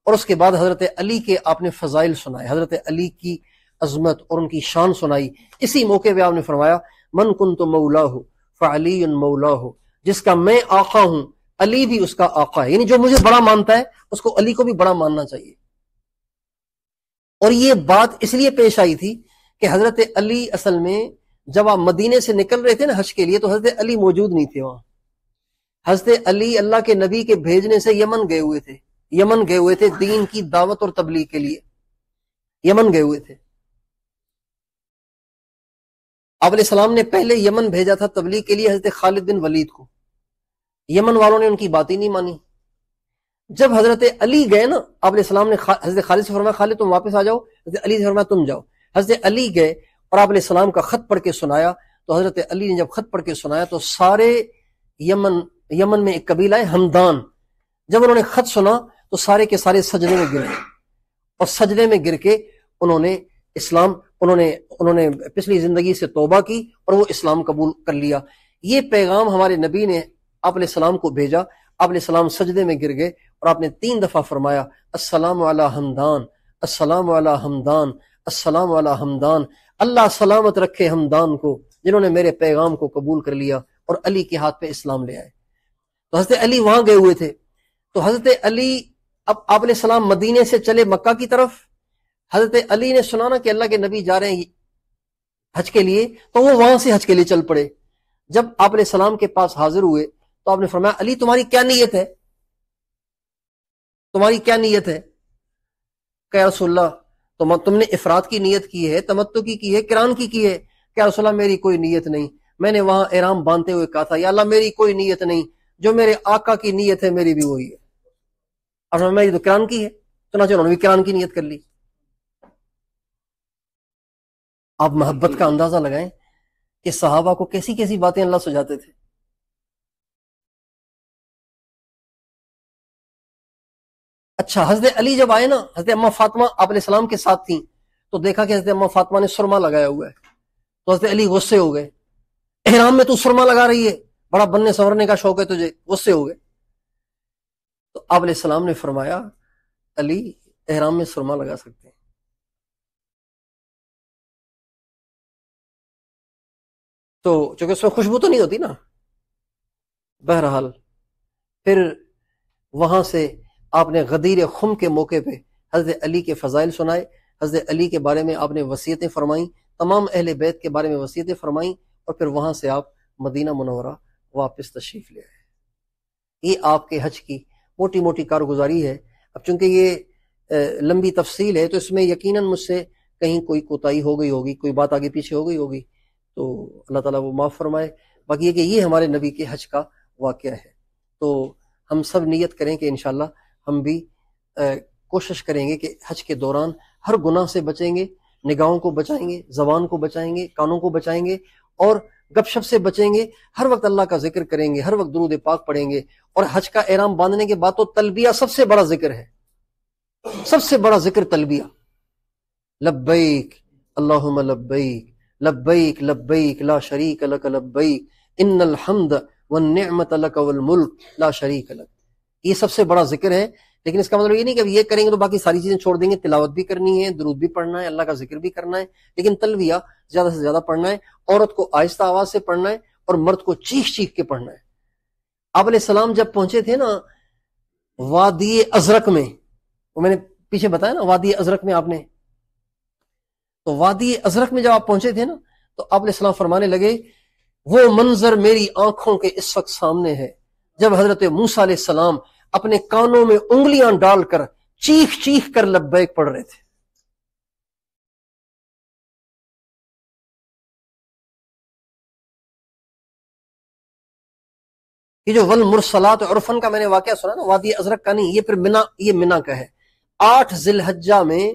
اور اس کے بعد حضرت علی کے آپ نے فضائل سنائے، حضرت علی کی عظمت اور ان کی شان سنائی۔ اسی موقع پہ آپ نے فرمایا من کنت مولاہ فعلی مولاہ، جس کا میں آقا ہوں علی بھی اس کا آقا ہے، یعنی جو مجھے بڑا مانتا ہے اس کو علی کو بھی بڑا ماننا چاہیے۔ اور یہ بات اس لیے پیش آئی تھی کہ حضرت علی اصل میں جب آپ مدینے سے نکل رہے تھے نا حج کے لیے تو حضرت علی موجود نہیں تھے وہاں، حضرت علی اللہ کے نبی کے بھیجنے سے یمن گئے ہوئے تھے دین کی دعوت اور تبلیغ کے لیے، یمن گئے ہوئے تھے۔ آپ علیہ السلام نے پہلے یمن بھیجا تھا تبلیغ کے لیے حضرت خالد بن ولید کو، یمن والوں نے ان کی بات ہی نہیں مانی۔ جب حضرت علی گئے نا، آپ علیہ السلام نے حضرت خالد سے فرمایا خالد تم واپس آ جاؤ، حضرت علی سے فرمایا تم جاؤ۔ حضرت علی گئے اور آپ علیہ السلام کا خط پڑھ کے سنایا، تو حضرت علی نے جب خط پڑھ کے سنایا تو سارے یمن میں ایک قبیلہ ہے ہمدان، جب انہوں نے خط سنا تو سارے کے سارے سجدے میں گرے، اور سجدے میں گر کے انہوں نے پچھلی زندگی سے توبہ کی اور وہ اسلام قبول کر لیا۔ یہ پیغام ہمارے نبی نے آپ علیہ السلام کو بھیجا۔ آپ علیہ السلام سجدے میں گر گئے اور آپ نے 3 دفعہ فرمایا السلام علی حمدان، السلام علی حمدان، السلام علی حمدان، اللہ سلامت رکھے حمدان کو جنہوں نے میرے پیغام کو قبول کر لیا اور علی کے ہاتھ پہ اسلام لے آئے۔ تو حضرت علی وہاں گئے ہوئے تھے، تو حضرت علی اب آپ علیہ السلام مدینے سے چلے مکہ کی طرف، حضرت علی نے سنا نا کہ اللہ کے نبی جا رہے ہیں حج کے لیے، تو وہ وہاں سے حج کے لیے چل پڑے۔ جب آپ علیہ السلام کے پاس حاضر ہوئے تو آپ نے فرمایا علی تمہاری کیا نیت ہے، تمہاری کیا نیت ہے؟ کہ یا رسول اللہ تم نے افراد کی نیت کی ہے، تمتع کی ہے، قران کی ہے؟ کہ یا رسول اللہ میری کوئی نیت نہیں، میں نے وہاں احرام باندھتے ہوئے کہا تھا یا اللہ میری کوئی نیت نہیں، جو میرے آقا کی نیت ہے میری بھی وہی ہے۔ اب میری تو قران کی ہے، چنانچہ انہوں نے بھی قران کی نیت کر لی۔ آپ محبت کا اندازہ لگائیں کہ صحابہ کو کیسی کیسی باتیں اللہ سجاتے تھے۔ اچھا حضرت علی جب آئے نا، حضرت اماں فاطمہ آپ علیہ السلام کے ساتھ تھیں، تو دیکھا کہ حضرت اماں فاطمہ نے سرما لگایا ہوا ہے، تو حضرت علی غصے ہو گئے، احرام میں تو سرما لگا رہی ہے، بڑا بننے سنورنے کا شوق ہے تجھے، غصے ہو گئے۔ تو آپ علیہ السلام نے فرمایا علی احرام میں سرما لگا سکتے ہیں، تو چونکہ اس میں خوشبو تو نہیں ہوتی نا۔ بہرحال پھر وہاں سے آپ نے غدیر خم کے موقع پہ حضرت علی کے فضائل سنائے، حضرت علی کے بارے میں آپ نے وصیتیں فرمائیں، تمام اہل بیت کے بارے میں وصیتیں فرمائیں، اور پھر وہاں سے آپ مدینہ منورہ واپس تشریف لے آئے۔ یہ آپ کے حج کی موٹی موٹی کارگزاری ہے۔ اب چونکہ یہ لمبی تفصیل ہے تو اس میں یقیناً مجھ سے کہیں کوئی کوتاہی ہو گئی ہوگی، کوئی بات آگے پیچھے ہو گئی ہوگی، تو اللہ تعالیٰ وہ معاف فرمائے۔ باقی یہ کہ یہ ہمارے نبی کے حج کا واقعہ ہے، تو ہم سب نیت کریں کہ انشاءاللہ ہم بھی کوشش کریں گے کہ حج کے دوران ہر گناہ سے بچیں گے، نگاہوں کو بچائیں گے، زبان کو بچائیں گے، کانوں کو بچائیں گے، اور گپ شپ سے بچیں گے، ہر وقت اللہ کا ذکر کریں گے، ہر وقت درود پاک پڑھیں گے، اور حج کا احرام باندھنے کے بعد تو تلبیہ سب سے بڑا ذکر ہے، سب سے بڑا ذکر تلبیہ، لبیک اللہم لبیک لبیک لبیک لا شریک لک لبیک ان الحمد والنعمت لک والملک لا شریک لک. یہ سب سے بڑا ذکر ہے. لیکن اس کا مطلب یہ نہیں کہ اب یہ کریں گے تو باقی ساری چیزیں چھوڑ دیں گے. تلاوت بھی کرنی ہے، درود بھی پڑھنا ہے، اللہ کا ذکر بھی کرنا ہے، لیکن تلبیہ زیادہ سے زیادہ پڑھنا ہے. عورت کو آہستہ آواز سے پڑھنا ہے اور مرد کو چیخ چیخ کے پڑھنا ہے. آپ علیہ السلام جب پہنچے تھے نا وادی ازرق میں، وہ میں نے پیچھے بتایا نا وادی ازرق میں، آپ نے تو وادی ازرق میں جب آپ پہنچے تھے نا تو آپ علیہ السلام فرمانے لگے وہ منظر میری آنکھوں کے اس وقت سامنے ہے جب حضرت موسیٰ علیہ السلام اپنے کانوں میں انگلیاں ڈال کر چیخ چیخ کر لبیک پڑھ رہے تھے. یہ جو والمرسلات عرفن کا میں نے واقعہ سنا نا، وادی ازرق کا نہیں، یہ پھر منا کا ہے. 8 ذی الحجہ میں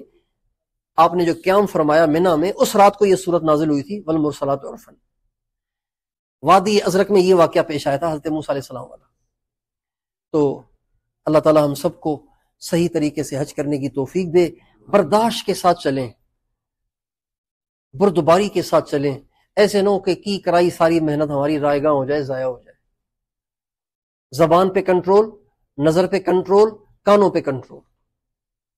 آپ نے جو قیام فرمایا منا میں، اس رات کو یہ صورت نازل ہوئی تھی والمرسلات عرفن. وادی ازرق میں یہ واقعہ پیش آیا تھا حضرت موسیٰ علیہ السلام والا. تو اللہ تعالی ہم سب کو صحیح طریقے سے حج کرنے کی توفیق دے. برداشت کے ساتھ چلیں، بردباری کے ساتھ چلیں. ایسے نہ ہو کہ کی کرائی ساری محنت ہماری رائے گاں ہو جائے، ضائع ہو جائے. زبان پہ کنٹرول، نظر پہ کنٹرول، کانوں پہ کنٹرول،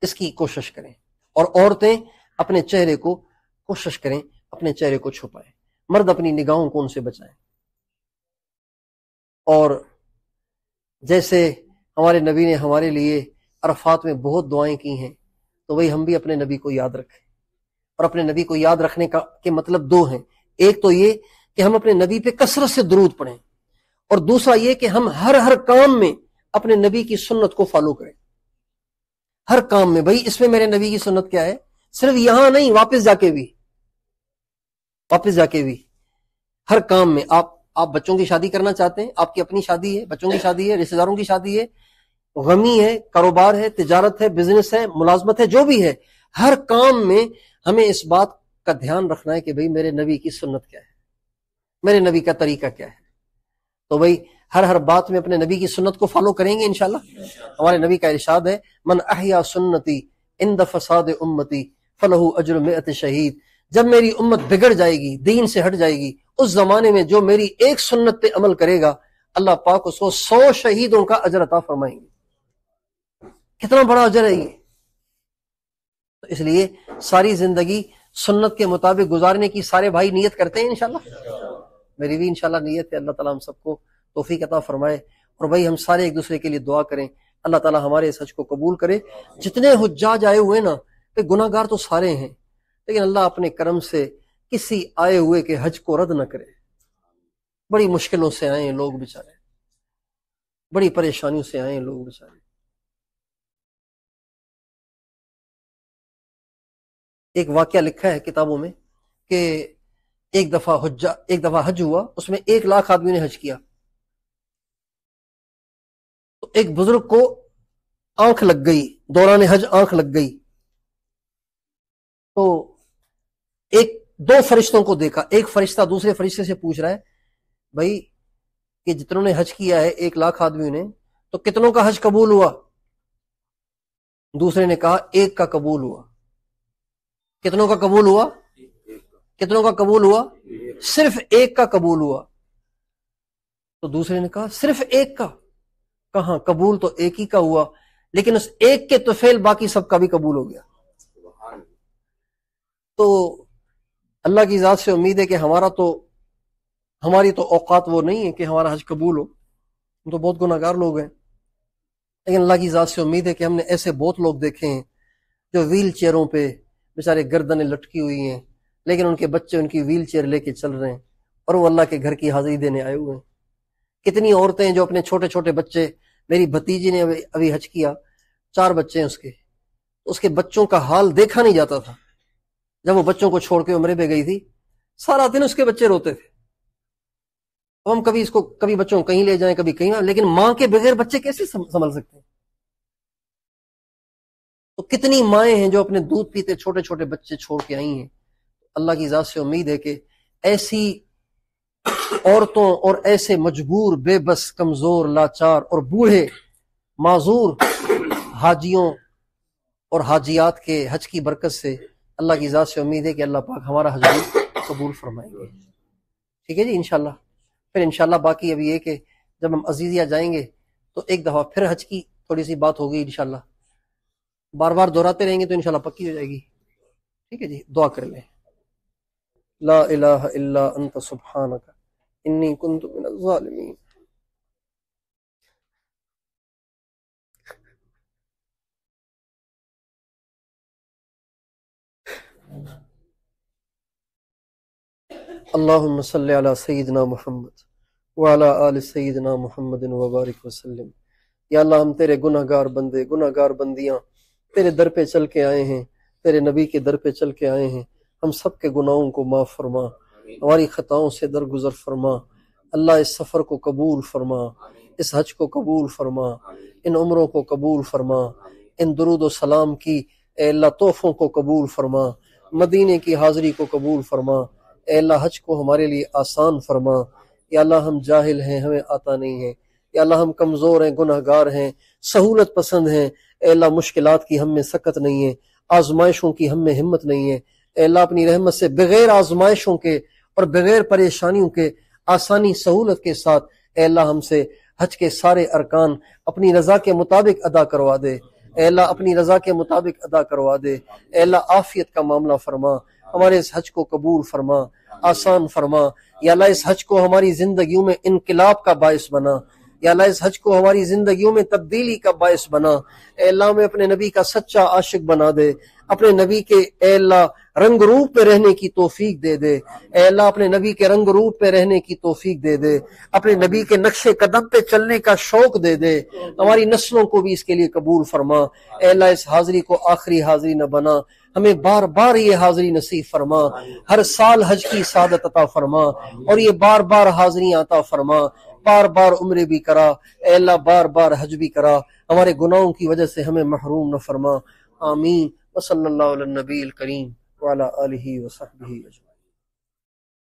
اس کی کوشش کریں. اور عورتیں اپنے چہرے کو کوشش کریں اپنے چہرے کو چھپائیں. مرد اپنی نگاہوں کو ان سے بچائیں. اور جیسے ہمارے نبی نے ہمارے لیے عرفات میں بہت دعائیں کی ہیں، تو وہی ہم بھی اپنے نبی کو یاد رکھیں. اور اپنے نبی کو یاد رکھنے کے مطلب 2 ہیں. ایک تو یہ کہ ہم اپنے نبی پہ کثرت سے درود پڑھیں، اور دوسرا یہ کہ ہم ہر کام میں اپنے نبی کی سنت کو فالو کریں. ہر کام میں بھائی اس میں میرے نبی کی سنت کیا ہے، صرف یہاں نہیں، واپس جا کے بھی ہر کام میں. آپ بچوں کی شادی کرنا چاہتے ہیں، آپ کی اپنی شادی ہے، بچوں کی شادی ہے، رشتہ داروں کی شادی ہے، غمی ہے، کاروبار ہے، تجارت ہے، بزنس ہے، ملازمت ہے، جو بھی ہے، ہر کام میں ہمیں اس بات کا دھیان رکھنا ہے کہ بھئی میرے نبی کی سنت کیا ہے، میرے نبی کا طریقہ کیا ہے. تو بھئی ہر بات میں اپنے نبی کی سنت کو فالو کریں گے انشاءاللہ. ہمارے نبی کا ارشاد ہے من احیا سنتی عند فساد امتی فلہ اجر 100 شہید. جب میری امت بگڑ جائے گی، دین سے ہٹ جائے گی، اس زمانے میں جو میری ایک سنت پہ عمل کرے گا اللہ پاک اس کو 100 شہیدوں کا اجر عطا فرمائیں گے. کتنا بڑا اجر ہے یہ. تو اس لیے ساری زندگی سنت کے مطابق گزارنے کی سارے بھائی نیت کرتے ہیں انشاءاللہ. میری بھی انشاءاللہ نیت ہے. اللہ تعالیٰ ہم سب کو توفیق عطا فرمائے. اور بھائی ہم سارے ایک دوسرے کے لیے دعا کریں، اللہ تعالیٰ ہمارے اس حج کو قبول کرے. جتنے حجاج آئے ہوئے نا، کہ گناہ گار تو سارے ہیں، لیکن اللہ اپنے کرم سے کسی آئے ہوئے کے حج کو رد نہ کرے. بڑی مشکلوں سے آئے ہیں لوگ بیچارے، بڑی پریشانیوں سے آئے ہیں لوگ بیچارے. ایک واقعہ لکھا ہے کتابوں میں کہ ایک دفعہ حج ہوا، اس میں 1 لاکھ آدمی نے حج کیا. تو ایک بزرگ کو آنکھ لگ گئی، دوران حج آنکھ لگ گئی. تو 2 فرشتوں کو دیکھا. ایک فرشتہ دوسرے فرشتے سے پوچھ رہا ہے بھائی کہ جتنوں نے حج کیا ہے 1 لاکھ آدمیوں نے، تو کتنوں کا حج قبول ہوا؟ دوسرے نے کہا 1 کا قبول ہوا. کتنوں کا قبول ہوا؟ کتنوں کا قبول ہوا؟ صرف 1 کا قبول ہوا. تو دوسرے نے کہا صرف 1 کا؟ کہاں، قبول تو 1 ہی کا ہوا، لیکن اس 1 کے طفیل باقی سب کا بھی قبول ہو گیا. تو اللہ کی ذات سے امید ہے کہ ہماری تو اوقات وہ نہیں ہے کہ ہمارا حج قبول ہو. ہم تو بہت گناہ گار لوگ ہیں، لیکن اللہ کی ذات سے امید ہے کہ ہم نے ایسے بہت لوگ دیکھے ہیں جو ویل چیئروں پہ بیچارے گردنیں لٹکی ہوئی ہیں، لیکن ان کے بچے ان کی ویل چیئر لے کے چل رہے ہیں اور وہ اللہ کے گھر کی حاضری دینے آئے ہوئے ہیں. کتنی عورتیں جو اپنے چھوٹے چھوٹے بچے، میری بھتیجی نے ابھی حج کیا، 4 بچے ہیں اس کے بچوں کا حال دیکھا نہیں جاتا تھا. جب وہ بچوں کو چھوڑ کے عمرے پہ گئی تھی، سارا دن اس کے بچے روتے تھے. تو ہم کبھی بچوں کو کہیں لے جائیں، کبھی کہیں، لیکن ماں کے بغیر بچے کیسے سنبھل سکتے ہیں؟ تو کتنی مائیں ہیں جو اپنے دودھ پیتے چھوٹے چھوٹے بچے چھوڑ کے آئی ہیں. اللہ کی ذات سے امید ہے کہ ایسی عورتوں اور ایسے مجبور، بے بس، کمزور، لاچار اور بوڑھے معذور حاجیوں اور حاجیات کے حج کی برکت سے اللہ کی ذات سے امید ہے کہ اللہ پاک ہمارا حج بھی قبول فرمائیں گے۔ ٹھیک ہے جی انشاءاللہ۔ پھر انشاءاللہ باقی ابھی یہ کہ جب ہم عزیزیہ جائیں گے تو ایک دفعہ پھر حج کی تھوڑی سی بات ہوگی انشاءاللہ، بار بار دہراتے رہیں گے تو انشاءاللہ پکی ہو جائے گی۔ ٹھیک ہے جی، دعا کر لیں۔ لا الہ الا انت سبحانک انی کنت من الظالمین۔ اللہم صلی علی سیدنا محمد وعلی آل سیدنا محمد وبارک وسلم۔ یا اللہ ہم تیرے گناہ گار بندے، گناہ گار بندیاں تیرے در پہ چل کے آئے ہیں، تیرے نبی کے در پہ چل کے آئے ہیں، ہم سب کے گناہوں کو معاف فرما، ہماری خطاؤں سے درگزر فرما۔ اللہ اس سفر کو قبول فرما، اس حج کو قبول فرما، ان عمروں کو قبول فرما، ان درود و سلام کی اے اللہ تحفوں کو قبول فرما، مدینے کی حاضری کو قبول فرما۔ اے اللہ حج کو ہمارے لیے آسان فرما۔ یا اللہ ہم جاہل ہیں، ہمیں آتا نہیں ہے۔ یا اللہ ہم کمزور ہیں، گناہ گار ہیں، سہولت پسند ہیں۔ اے اللہ مشکلات کی ہم میں سکت نہیں ہے، آزمائشوں کی ہم میں ہمت نہیں ہے۔ اے اللہ اپنی رحمت سے بغیر آزمائشوں کے اور بغیر پریشانیوں کے آسانی سہولت کے ساتھ اے اللہ ہم سے حج کے سارے ارکان اپنی رضا کے مطابق ادا کروا دے۔ اے اللہ اپنی رضا کے مطابق ادا کروا دے۔ اے اللہ عافیت کا معاملہ فرما، ہمارے اس حج کو قبول فرما، آسان فرما۔ یا اللہ اس حج کو ہماری زندگیوں میں انقلاب کا باعث بنا۔ یا اللہ اس حج کو ہماری زندگیوں میں تبدیلی کا باعث بنا۔ اے اللہ ہمیں اپنے نبی کا سچا عاشق بنا دے، اپنے نبی کے اے اللہ رنگ روپ پہ رہنے کی توفیق دے دے۔ اے اللہ اپنے نبی کے رنگ روپ پہ رہنے کی توفیق دے دے، اپنے نبی کے نقش قدم پہ چلنے کا شوق دے دے، ہماری نسلوں کو بھی اس کے لیے قبول فرما۔ اے اللہ اس حاضری کو آخری حاضری نہ بنا، ہمیں بار بار یہ حاضری نصیب فرما، ہر سال حج کی سعادت عطا فرما، اور یہ بار بار حاضریاں عطا فرما، بار بار عمرے بھی کرا، اے اللہ بار بار حج بھی کرا، ہمارے گناہوں کی وجہ سے ہمیں محروم نہ فرما۔ آمین۔ وصلی اللہ علی النبی الکریم وعلی آلہ وصحبہ اجمعین۔